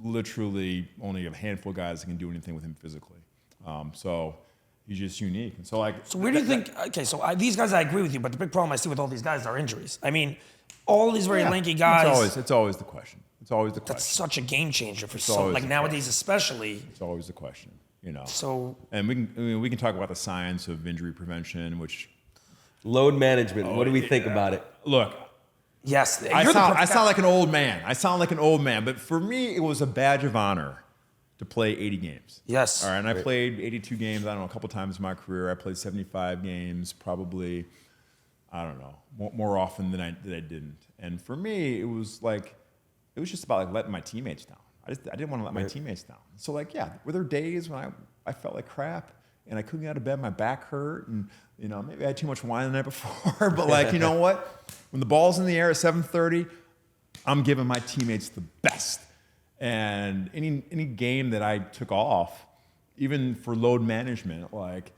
Speaker 9: literally only a handful of guys that can do anything with him physically. So he's just unique. And so, like,
Speaker 1: so where do you think? Okay, so these guys, I agree with you, but the big problem I see with all these guys are injuries. I mean, all these very lanky guys.
Speaker 9: It's always the question. It's always the question.
Speaker 1: That's such a game changer for like nowadays, especially.
Speaker 9: It's always the question. You know.
Speaker 1: So.
Speaker 9: And we can talk about the science of injury prevention, which.
Speaker 10: Load management. What do we think about it?
Speaker 9: Look.
Speaker 1: Yes,
Speaker 9: I sound like an old man. But for me, it was a badge of honor to play 80 games.
Speaker 1: Yes.
Speaker 9: All right, and I played 82 games, I don't know, a couple times in my career. I played 75 games, probably, I don't know, more often than I didn't. And for me, it was just about like letting my teammates down. I didn't want to let my teammates down. So like, yeah, were there days when I felt like crap and I couldn't get out of bed, my back hurt, and maybe I had too much wine the night before. But like, you know what? When the ball's in the air at 7:30, I'm giving my teammates the best. And any game that I took off, even for load management, like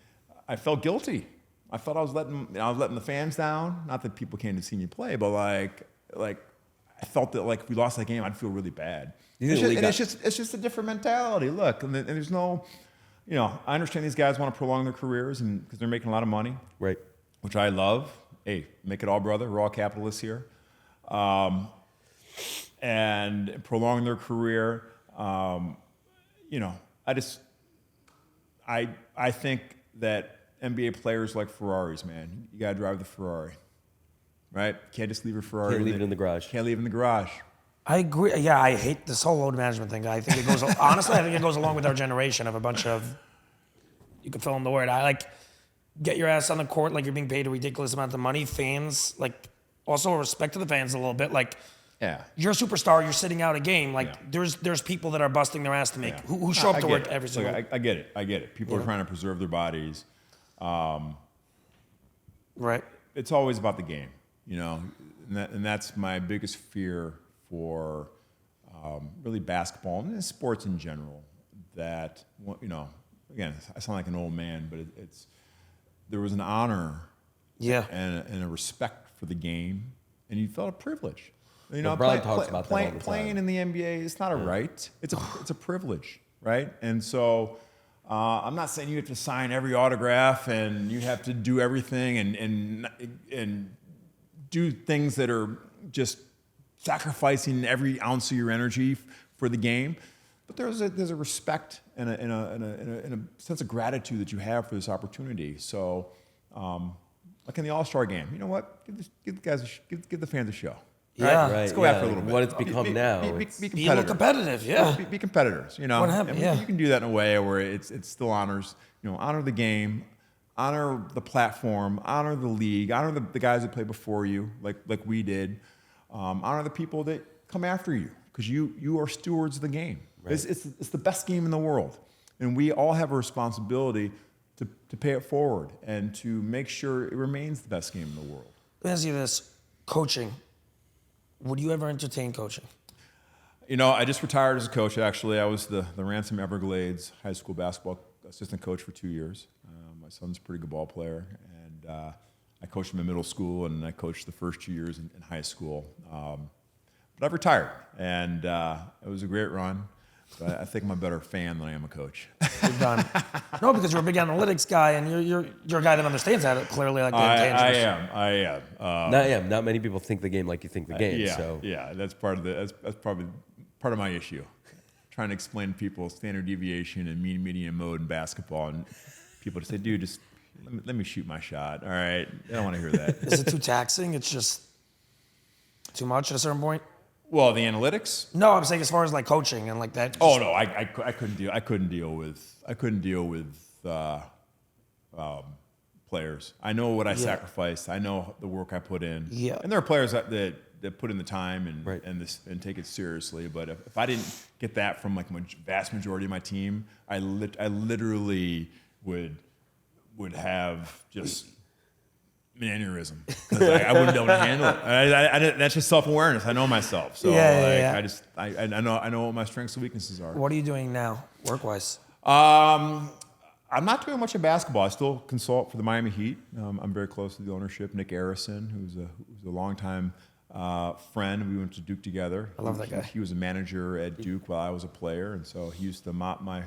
Speaker 9: I felt guilty. I felt I was letting the fans down. Not that people came to see me play, but like I felt that like if we lost that game, I'd feel really bad. It's just a different mentality. Look, and there's no, I understand these guys want to prolong their careers and because they're making a lot of money,
Speaker 10: right? Which
Speaker 9: I love. Hey, make it all, brother. We're all capitalists here, and prolong their career. I think that NBA players like Ferraris, man. You gotta drive the Ferrari, right? Can't just leave your Ferrari.
Speaker 10: Can't leave it in the garage.
Speaker 9: Can't leave it in the garage.
Speaker 1: I agree. Yeah, I hate this whole load management thing. I think it goes. Honestly, I think it goes along with our generation of a bunch of. You can fill in the word. I like get your ass on the court like you're being paid a ridiculous amount of money. Fans like also respect to the fans a little bit. Like,
Speaker 9: yeah,
Speaker 1: you're a superstar. You're sitting out a game. Like there's people that are busting their ass to make who show up to work every single.
Speaker 9: Look, I get it. People are trying to preserve their bodies.
Speaker 1: Right.
Speaker 9: It's always about the game, and that's my biggest fear for really basketball and sports in general. That again, I sound like an old man, but there was an honor, and a respect for the game, and you felt a privilege.
Speaker 10: Brian talks about that all the time.
Speaker 9: Playing in the NBA, it's not a right; it's a privilege, right? And so. I'm not saying you have to sign every autograph and you have to do everything and do things that are just sacrificing every ounce of your energy for the game. But there's a respect and a sense of gratitude that you have for this opportunity. So, like in the All-Star game, you know what? Give the fans a show.
Speaker 1: Yeah,
Speaker 10: right.
Speaker 9: Let's go after a little bit.
Speaker 10: What it's become now.
Speaker 1: Be a little competitive, yeah.
Speaker 9: Be competitors,
Speaker 1: What happened?
Speaker 9: And you can do that in a way where it still honors, honor the game, honor the platform, honor the league, honor the guys that play before you, like we did, honor the people that come after you, because you are stewards of the game. Right. It's the best game in the world, and we all have a responsibility to pay it forward and to make sure it remains the best game in the world.
Speaker 1: Let me ask you this: coaching. Would you ever entertain coaching?
Speaker 9: I just retired as a coach, actually. I was the Ransom Everglades high school basketball assistant coach for 2 years. My son's a pretty good ball player, and I coached him in middle school, and I coached the first 2 years in high school. But I've retired, and it was a great run. But I think I'm a better fan than I am a coach.
Speaker 1: You're done. No, because you're a big analytics guy, and you're a guy that understands that clearly, like the intangibles.
Speaker 9: I am.
Speaker 10: Not many people think the game like you think the game.
Speaker 9: Yeah. That's probably part of my issue. Trying to explain to people standard deviation and mean, median, mode in basketball, and people just say, "Dude, just let me shoot my shot." All right, I don't want to hear that.
Speaker 1: Is it too taxing? It's just too much at a certain point.
Speaker 9: Well, the analytics?
Speaker 1: No, I'm saying as far as like coaching and like that.
Speaker 9: Oh no, I couldn't deal with players. I know what I sacrificed. I know the work I put in.
Speaker 1: Yeah.
Speaker 9: And there are players that put in the time and take it seriously. But if I didn't get that from like vast majority of my team, I literally would have just an aneurysm because I wouldn't be able to handle it. That's just self-awareness. I know myself, so I know what my strengths and weaknesses are.
Speaker 1: What are you doing now, work-wise?
Speaker 9: I'm not doing much in basketball. I still consult for the Miami Heat. I'm very close to the ownership, Nick Arison, who's a longtime friend. We went to Duke together.
Speaker 1: I love that guy.
Speaker 9: He was a manager at Duke while I was a player, and so he used to mop my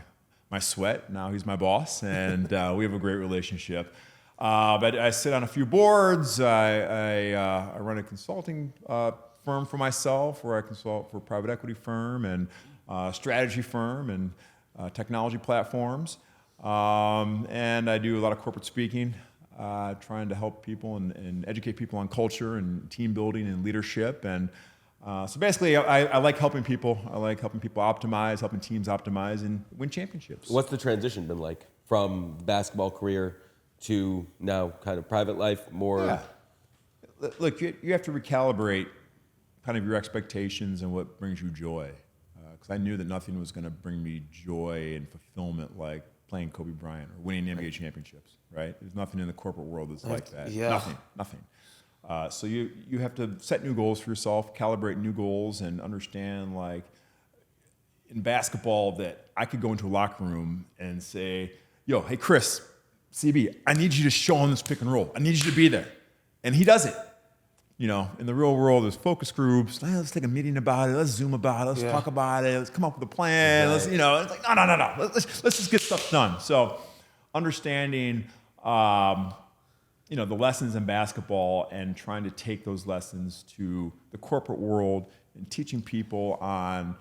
Speaker 9: sweat. Now he's my boss, and we have a great relationship. But I sit on a few boards. I run a consulting firm for myself, where I consult for a private equity firm and strategy firm and technology platforms. And I do a lot of corporate speaking, trying to help people and educate people on culture and team building and leadership. And so basically, I like helping people. I like helping people optimize, helping teams optimize and win championships.
Speaker 10: What's the transition been like from basketball career to now kind of private life more?
Speaker 9: Yeah. Look, you have to recalibrate kind of your expectations and what brings you joy. because I knew that nothing was going to bring me joy and fulfillment like playing Kobe Bryant or winning NBA championships, right? There's nothing in the corporate world that's like that.
Speaker 1: Yeah.
Speaker 9: Nothing. So you have to set new goals for yourself, calibrate new goals, and understand, like, in basketball that I could go into a locker room and say, yo, hey, Chris, CB, I need you to show him this pick and roll. I need you to be there. And he does it. In the real world, there's focus groups. Let's take a meeting about it. Let's Zoom about it. Let's talk about it. Let's come up with a plan. Let's, it's like, no. Let's just get stuff done. So understanding, the lessons in basketball and trying to take those lessons to the corporate world and teaching people on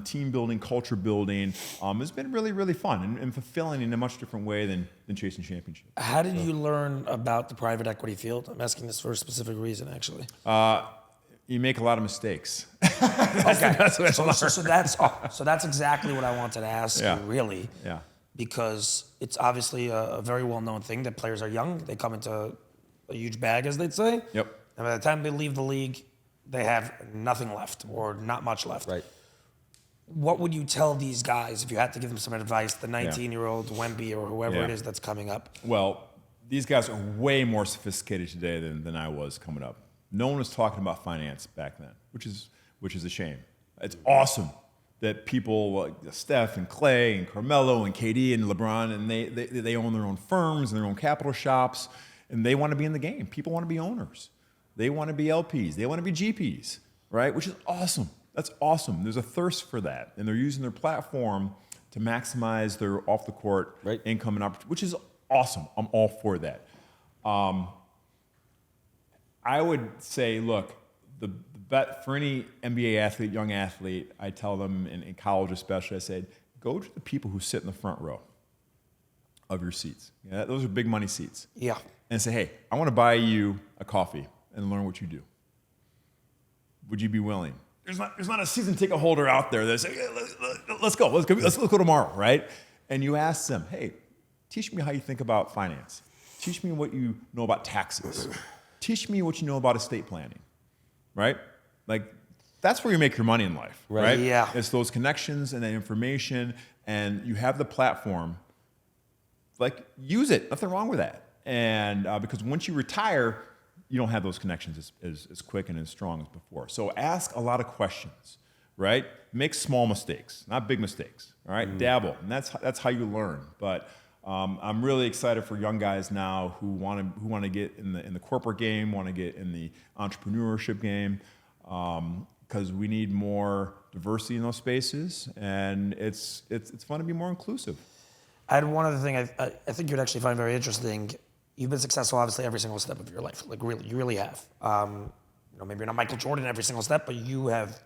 Speaker 9: team building, culture building, has been really, really fun and fulfilling in a much different way than chasing championships.
Speaker 1: How did you learn about the private equity field? I'm asking this for a specific reason, actually.
Speaker 9: You make a lot of mistakes.
Speaker 1: Okay.
Speaker 9: That's what I learned.
Speaker 1: So that's exactly what I wanted to ask you, really.
Speaker 9: Yeah.
Speaker 1: Because it's obviously a very well-known thing that players are young. They come into a huge bag, as they'd say.
Speaker 9: Yep.
Speaker 1: And by the time they leave the league, they have nothing left or not much left.
Speaker 10: Right.
Speaker 1: What would you tell these guys if you had to give them some advice, the 19-year-old Wemby or whoever it is that's coming up?
Speaker 9: Well, these guys are way more sophisticated today than I was coming up. No one was talking about finance back then, which is a shame. It's awesome that people like Steph and Clay and Carmelo and KD and LeBron, and they own their own firms and their own capital shops, and they want to be in the game. People want to be owners. They want to be LPs. They want to be GPs, right? Which is awesome. That's awesome. There's a thirst for that, and they're using their platform to maximize their off-the-court income and opportunity, which is awesome. I'm all for that. I would say, look, the bet for any NBA athlete, young athlete, I tell them in college especially, I said, go to the people who sit in the front row of your seats. Those are big money seats.
Speaker 1: Yeah.
Speaker 9: And say, hey, I want to buy you a coffee and learn what you do. Would you be willing? There's not a season ticket holder out there that says, hey, let's go tomorrow, right? And you ask them, hey, teach me how you think about finance. Teach me what you know about taxes. Teach me what you know about estate planning, right? Like, that's where you make your money in life, right?
Speaker 1: Yeah.
Speaker 9: It's those connections and that information, and you have the platform. Like, use it. Nothing wrong with that. And because once you retire, you don't have those connections as quick and as strong as before. So ask a lot of questions, right? Make small mistakes, not big mistakes, all right? Dabble, and that's how you learn. But I'm really excited for young guys now who want to get in the corporate game, want to get in the entrepreneurship game, because we need more diversity in those spaces, and it's fun to be more inclusive.
Speaker 1: I had one other thing I think you'd actually find very interesting. You've been successful, obviously, every single step of your life. Like, really, you really have. Maybe you're not Michael Jordan every single step, but you have.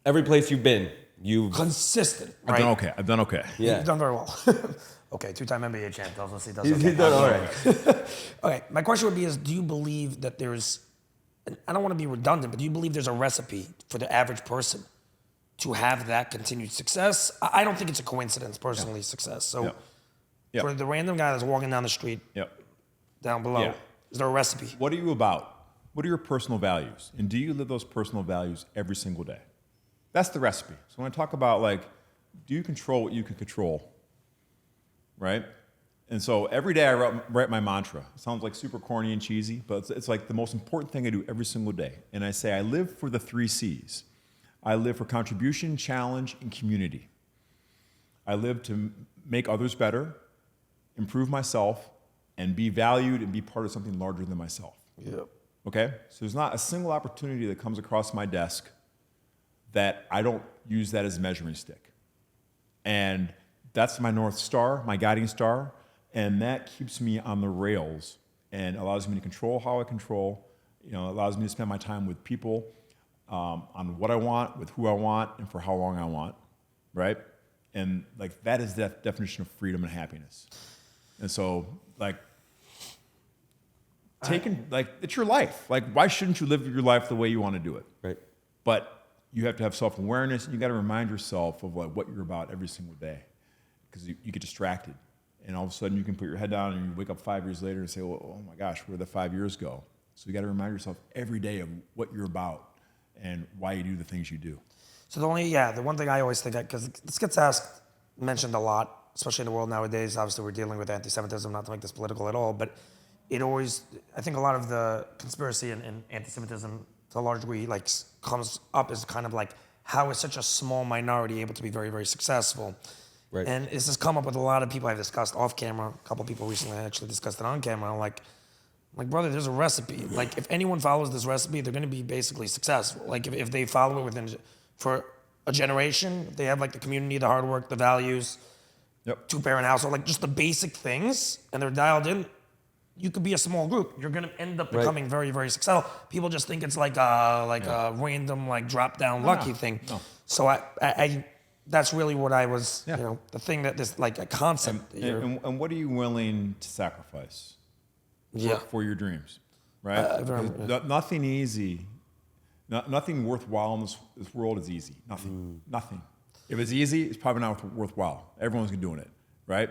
Speaker 10: Every place you've been, you've
Speaker 1: consistent. Right?
Speaker 9: I've done okay.
Speaker 10: Yeah.
Speaker 1: You've done very well. Okay, two-time NBA champ. Tells us he does
Speaker 10: He's
Speaker 1: okay.
Speaker 10: done all right.
Speaker 1: Okay, my question would be: do you believe that there's? And I don't want to be redundant, but do you believe there's a recipe for the average person to have that continued success? I don't think it's a coincidence, personally, success. So, for the random guy that's walking down the street. Down below. Is there a recipe?
Speaker 9: What are you about? What are your personal values? And do you live those personal values every single day? That's the recipe. So when I talk about, like, do you control what you can control, right? And so every day I write my mantra. It sounds like super corny and cheesy, but it's like the most important thing I do every single day. And I say I live for the 3 C's. I live for contribution, challenge, and community. I live to make others better, improve myself, and be valued and be part of something larger than myself. Okay? So there's not a single opportunity that comes across my desk that I don't use that as a measuring stick. And that's my North Star, my guiding star, and that keeps me on the rails and allows me to control how I control, allows me to spend my time with people on what I want, with who I want, and for how long I want, right? And, like, that is the definition of freedom and happiness. And so, like, it's your life. Like, why shouldn't you live your life the way you want to do it?
Speaker 10: Right.
Speaker 9: But you have to have self-awareness, and you got to remind yourself of, like, what you're about every single day, because you get distracted, and all of a sudden you can put your head down and you wake up 5 years later and say, well, oh my gosh, where'd the 5 years go? So you got to remind yourself every day of what you're about and why you do the things you do.
Speaker 1: So the one thing I always think, because this gets mentioned a lot, especially in the world nowadays. Obviously, we're dealing with anti-Semitism, not to make this political at all, but I think a lot of the conspiracy and anti-Semitism to a large degree comes up as kind of like, how is such a small minority able to be very, very successful?
Speaker 10: Right.
Speaker 1: And this has come up with a lot of people I've discussed off camera. A couple people recently actually discussed it on camera. I'm like, brother, there's a recipe. Like, if anyone follows this recipe, they're going to be basically successful. Like, if they follow it for a generation, if they have like the community, the hard work, the values, two-parent household, like just the basic things, and they're dialed in, you could be a small group. You're going to end up becoming very, very successful. People just think it's like a random drop-down lucky thing. No. So I that's really what I was, the thing that this like a concept.
Speaker 9: And what are you willing to sacrifice for your dreams, right? Nothing easy, nothing worthwhile in this world is easy. Nothing. If it's easy, it's probably not worthwhile. Everyone's doing it, right?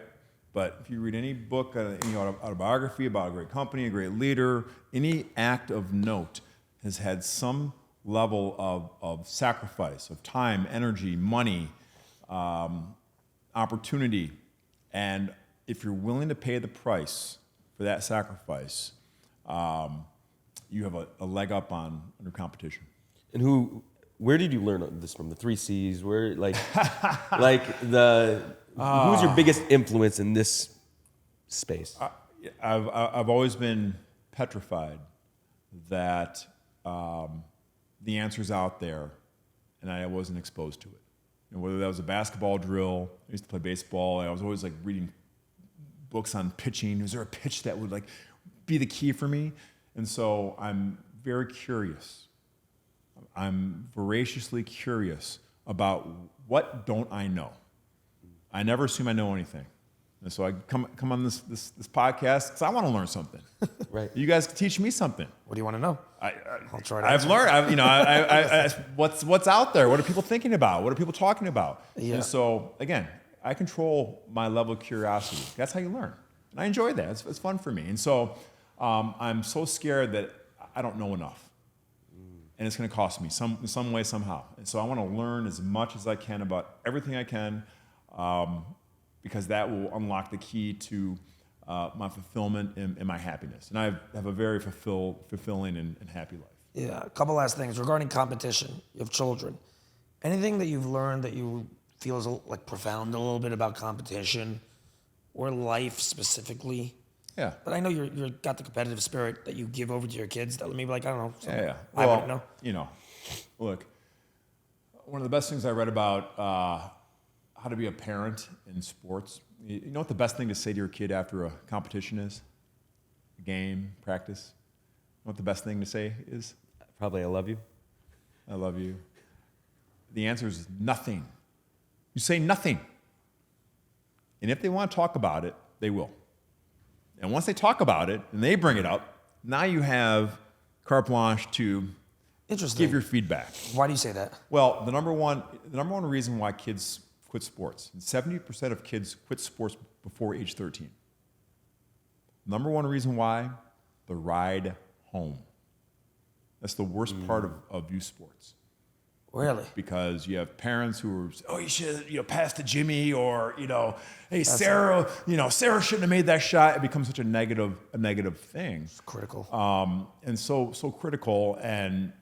Speaker 9: But if you read any book, any autobiography about a great company, a great leader, any act of note has had some level of sacrifice, of time, energy, money, opportunity. And if you're willing to pay the price for that sacrifice, you have a leg up on your competition.
Speaker 10: And where did you learn this from? The 3 C's? Where, who's your biggest influence in this space?
Speaker 9: I've always been petrified that the answer's out there, and I wasn't exposed to it. Whether that was a basketball drill, I used to play baseball. I was always reading books on pitching. Is there a pitch that would be the key for me? And so I'm very curious. I'm voraciously curious about what don't I know. I never assume I know anything. And so I come on this podcast because I want to learn something.
Speaker 10: Right.
Speaker 9: You guys can teach me something.
Speaker 1: What do you want to know? I'll try to
Speaker 9: I've learned. What's out there? What are people thinking about? What are people talking about?
Speaker 1: Yeah.
Speaker 9: And so again, I control my level of curiosity. That's how you learn. And I enjoy that. It's fun for me. And so I'm so scared that I don't know enough. And it's going to cost me some way, somehow. And so I want to learn as much as I can about everything I can, because that will unlock the key to my fulfillment and my happiness. And I have a very fulfilling and happy life.
Speaker 1: Yeah, a couple last things. Regarding competition, you have children. Anything that you've learned that you feel is profound a little bit about competition or life specifically?
Speaker 9: Yeah.
Speaker 1: But I know you're got the competitive spirit that you give over to your kids that maybe I don't know.
Speaker 9: Yeah.
Speaker 1: I wouldn't know.
Speaker 9: Look, one of the best things I read about how to be a parent in sports, you know what the best thing to say to your kid after a competition is? A game, practice? You know what the best thing to say is?
Speaker 10: Probably, I love you.
Speaker 9: I love you. The answer is nothing. You say nothing. And if they want to talk about it, they will. And once they talk about it and they bring it up, now you have carte blanche to give your feedback.
Speaker 1: Why do you say that?
Speaker 9: Well, the number one reason why kids quit sports, 70% of kids quit sports before age 13. Number one reason why, the ride home. That's the worst part of youth sports.
Speaker 1: Really?
Speaker 9: Because you have parents who are, you should, pass to Jimmy, or, hey, Sarah, Sarah shouldn't have made that shot. It becomes such a negative thing.
Speaker 1: It's critical.
Speaker 9: And so critical, and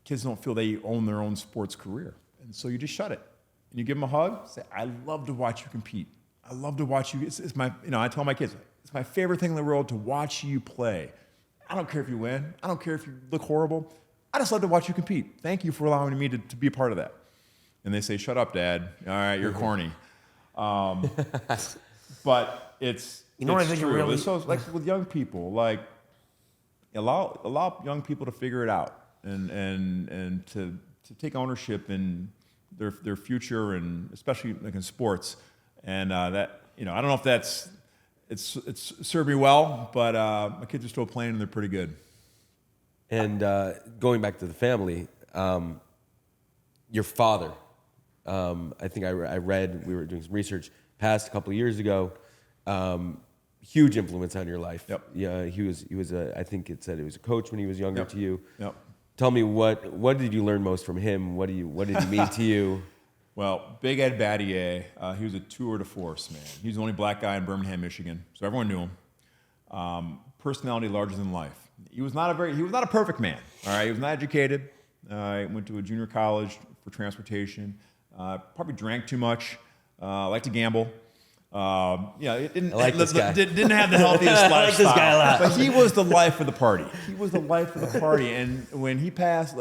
Speaker 9: kids don't feel they own their own sports career. And so you just shut it. And you give them a hug, say, I love to watch you compete. I love to watch you. It's my, I tell my kids, it's my favorite thing in the world to watch you play. I don't care if you win. I don't care if you look horrible. I just love to watch you compete. Thank you for allowing me to be a part of that. And they say, shut up, Dad. All right, you're corny. But it's
Speaker 1: what I think
Speaker 9: true.
Speaker 1: really...
Speaker 9: So with young people, allow young people to figure it out and to take ownership in their future, and especially in sports. And that, I don't know if it's served me well, but my kids are still playing and they're pretty good.
Speaker 10: And going back to the family, your father, I think I read, we were doing some research, passed a couple of years ago. Huge influence on your life.
Speaker 9: Yep.
Speaker 10: Yeah, he was I think it said he was a coach when he was younger to you.
Speaker 9: Yep.
Speaker 10: Tell me what did you learn most from him? What did he mean to you?
Speaker 9: Well, Big Ed Battier, he was a tour de force, man. He was the only black guy in Birmingham, Michigan, so everyone knew him. Personality larger than life. He was not a perfect man. All right, he was not educated. Went to a junior college for transportation. Probably drank too much. Liked to gamble. It didn't have the healthiest lifestyle.
Speaker 10: I like this guy a lot.
Speaker 9: But he was the life of the party. He was the life of the party. And when he passed,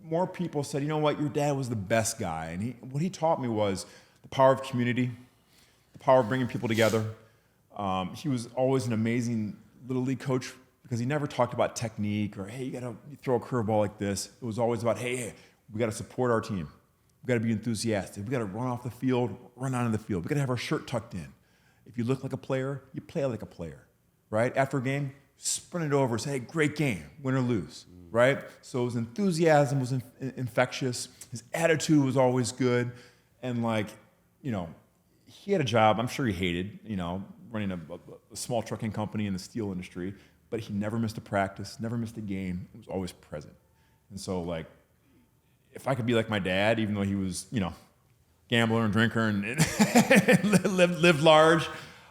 Speaker 9: more people said, you know what, your dad was the best guy. And what he taught me was the power of community, the power of bringing people together. He was always an amazing little league coach because he never talked about technique or, hey, you got to throw a curveball like this. It was always about, hey, we got to support our team. We got to be enthusiastic. We got to run off the field, run onto the field. We got to have our shirt tucked in. If you look like a player, you play like a player, right? After a game, sprint it over, say, hey, great game, win or lose, right? So his enthusiasm was infectious. His attitude was always good. And he had a job I'm sure he hated, running a small trucking company in the steel industry, but he never missed a practice, never missed a game. He was always present. And so, if I could be like my dad, even though he was, gambler and drinker and lived large,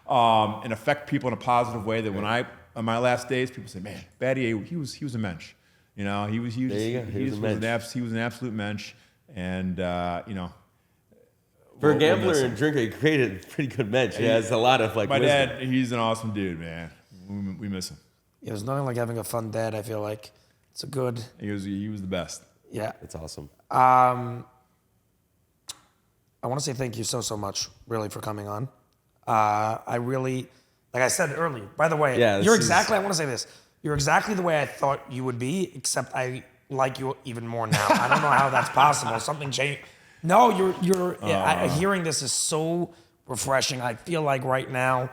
Speaker 9: and affect people in a positive way, that when on my last days, people say, man, Battier, he was a mensch. He was an absolute mensch. And,
Speaker 10: For a gambler and drinker, he created a pretty good mensch. He has a lot of
Speaker 9: my
Speaker 10: wisdom.
Speaker 9: dad, he's an awesome dude, man. We miss him.
Speaker 1: Yeah, there's nothing like having a fun dad. I feel like it's a good.
Speaker 9: He was the best.
Speaker 1: Yeah,
Speaker 10: it's awesome.
Speaker 1: I want to say thank you so much, really, for coming on. I really, like I said earlier. By the way, I want to say this. You're exactly the way I thought you would be, except I like you even more now. I don't know how that's possible. Something changed. No, hearing this is so refreshing. I feel like right now,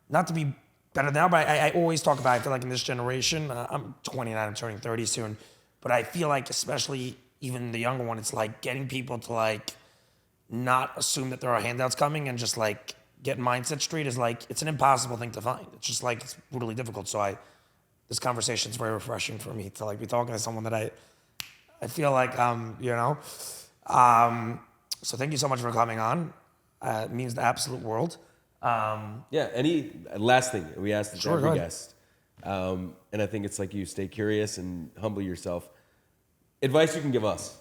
Speaker 1: not to be better now, but I always talk about, I feel like in this generation, I'm 29, I'm turning 30 soon, but I feel like especially even the younger one, it's like getting people to not assume that there are handouts coming and just get mindset straight is it's an impossible thing to find. It's just it's brutally difficult. So this conversation is very refreshing for me to be talking to someone that I feel like, so thank you so much for coming on. It means the absolute world.
Speaker 10: Any last thing we asked
Speaker 1: Sure,
Speaker 10: every guest, and I think it's you stay curious and humble yourself. Advice you can give us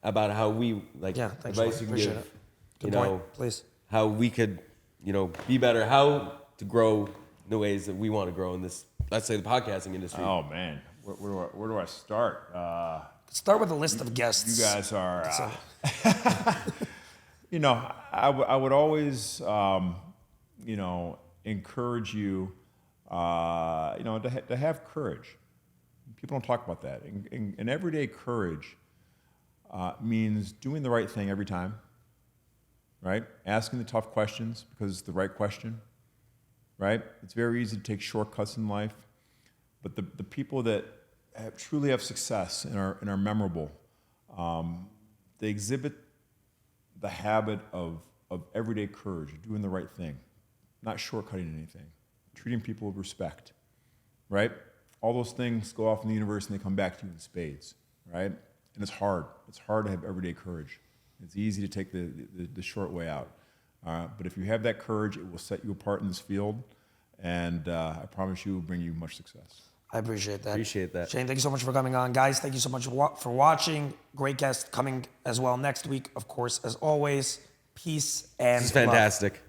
Speaker 10: about how we advice you can
Speaker 1: Appreciate
Speaker 10: give,
Speaker 1: it. Good point, please.
Speaker 10: How we could, be better, how to grow in the ways that we want to grow in this, let's say, the podcasting industry.
Speaker 9: Oh man, where do I start?
Speaker 1: Start with a list of guests.
Speaker 9: You guys are, I would always, encourage you, to have courage. People don't talk about that. And everyday courage means doing the right thing every time, right? Asking the tough questions because it's the right question, right? It's very easy to take shortcuts in life, but the people that truly have success and are memorable, they exhibit the habit of everyday courage, doing the right thing, not shortcutting anything, treating people with respect, right? All those things go off in the universe and they come back to you in spades, right? And it's hard. It's hard to have everyday courage. It's easy to take the short way out. But if you have that courage, it will set you apart in this field, and I promise you it will bring you much success.
Speaker 1: I appreciate that.
Speaker 10: Shane,
Speaker 1: thank you so much for coming on. Guys, thank you so much for watching. Great guest coming as well next week, of course, as always. Peace and
Speaker 10: This is fantastic.
Speaker 1: Love.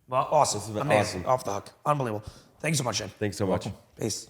Speaker 1: Well, awesome.
Speaker 10: This is
Speaker 1: amazing.
Speaker 10: awesome.
Speaker 1: Off the hook. Unbelievable. Thank you so much, Shane.
Speaker 10: Thanks so much.
Speaker 1: Peace.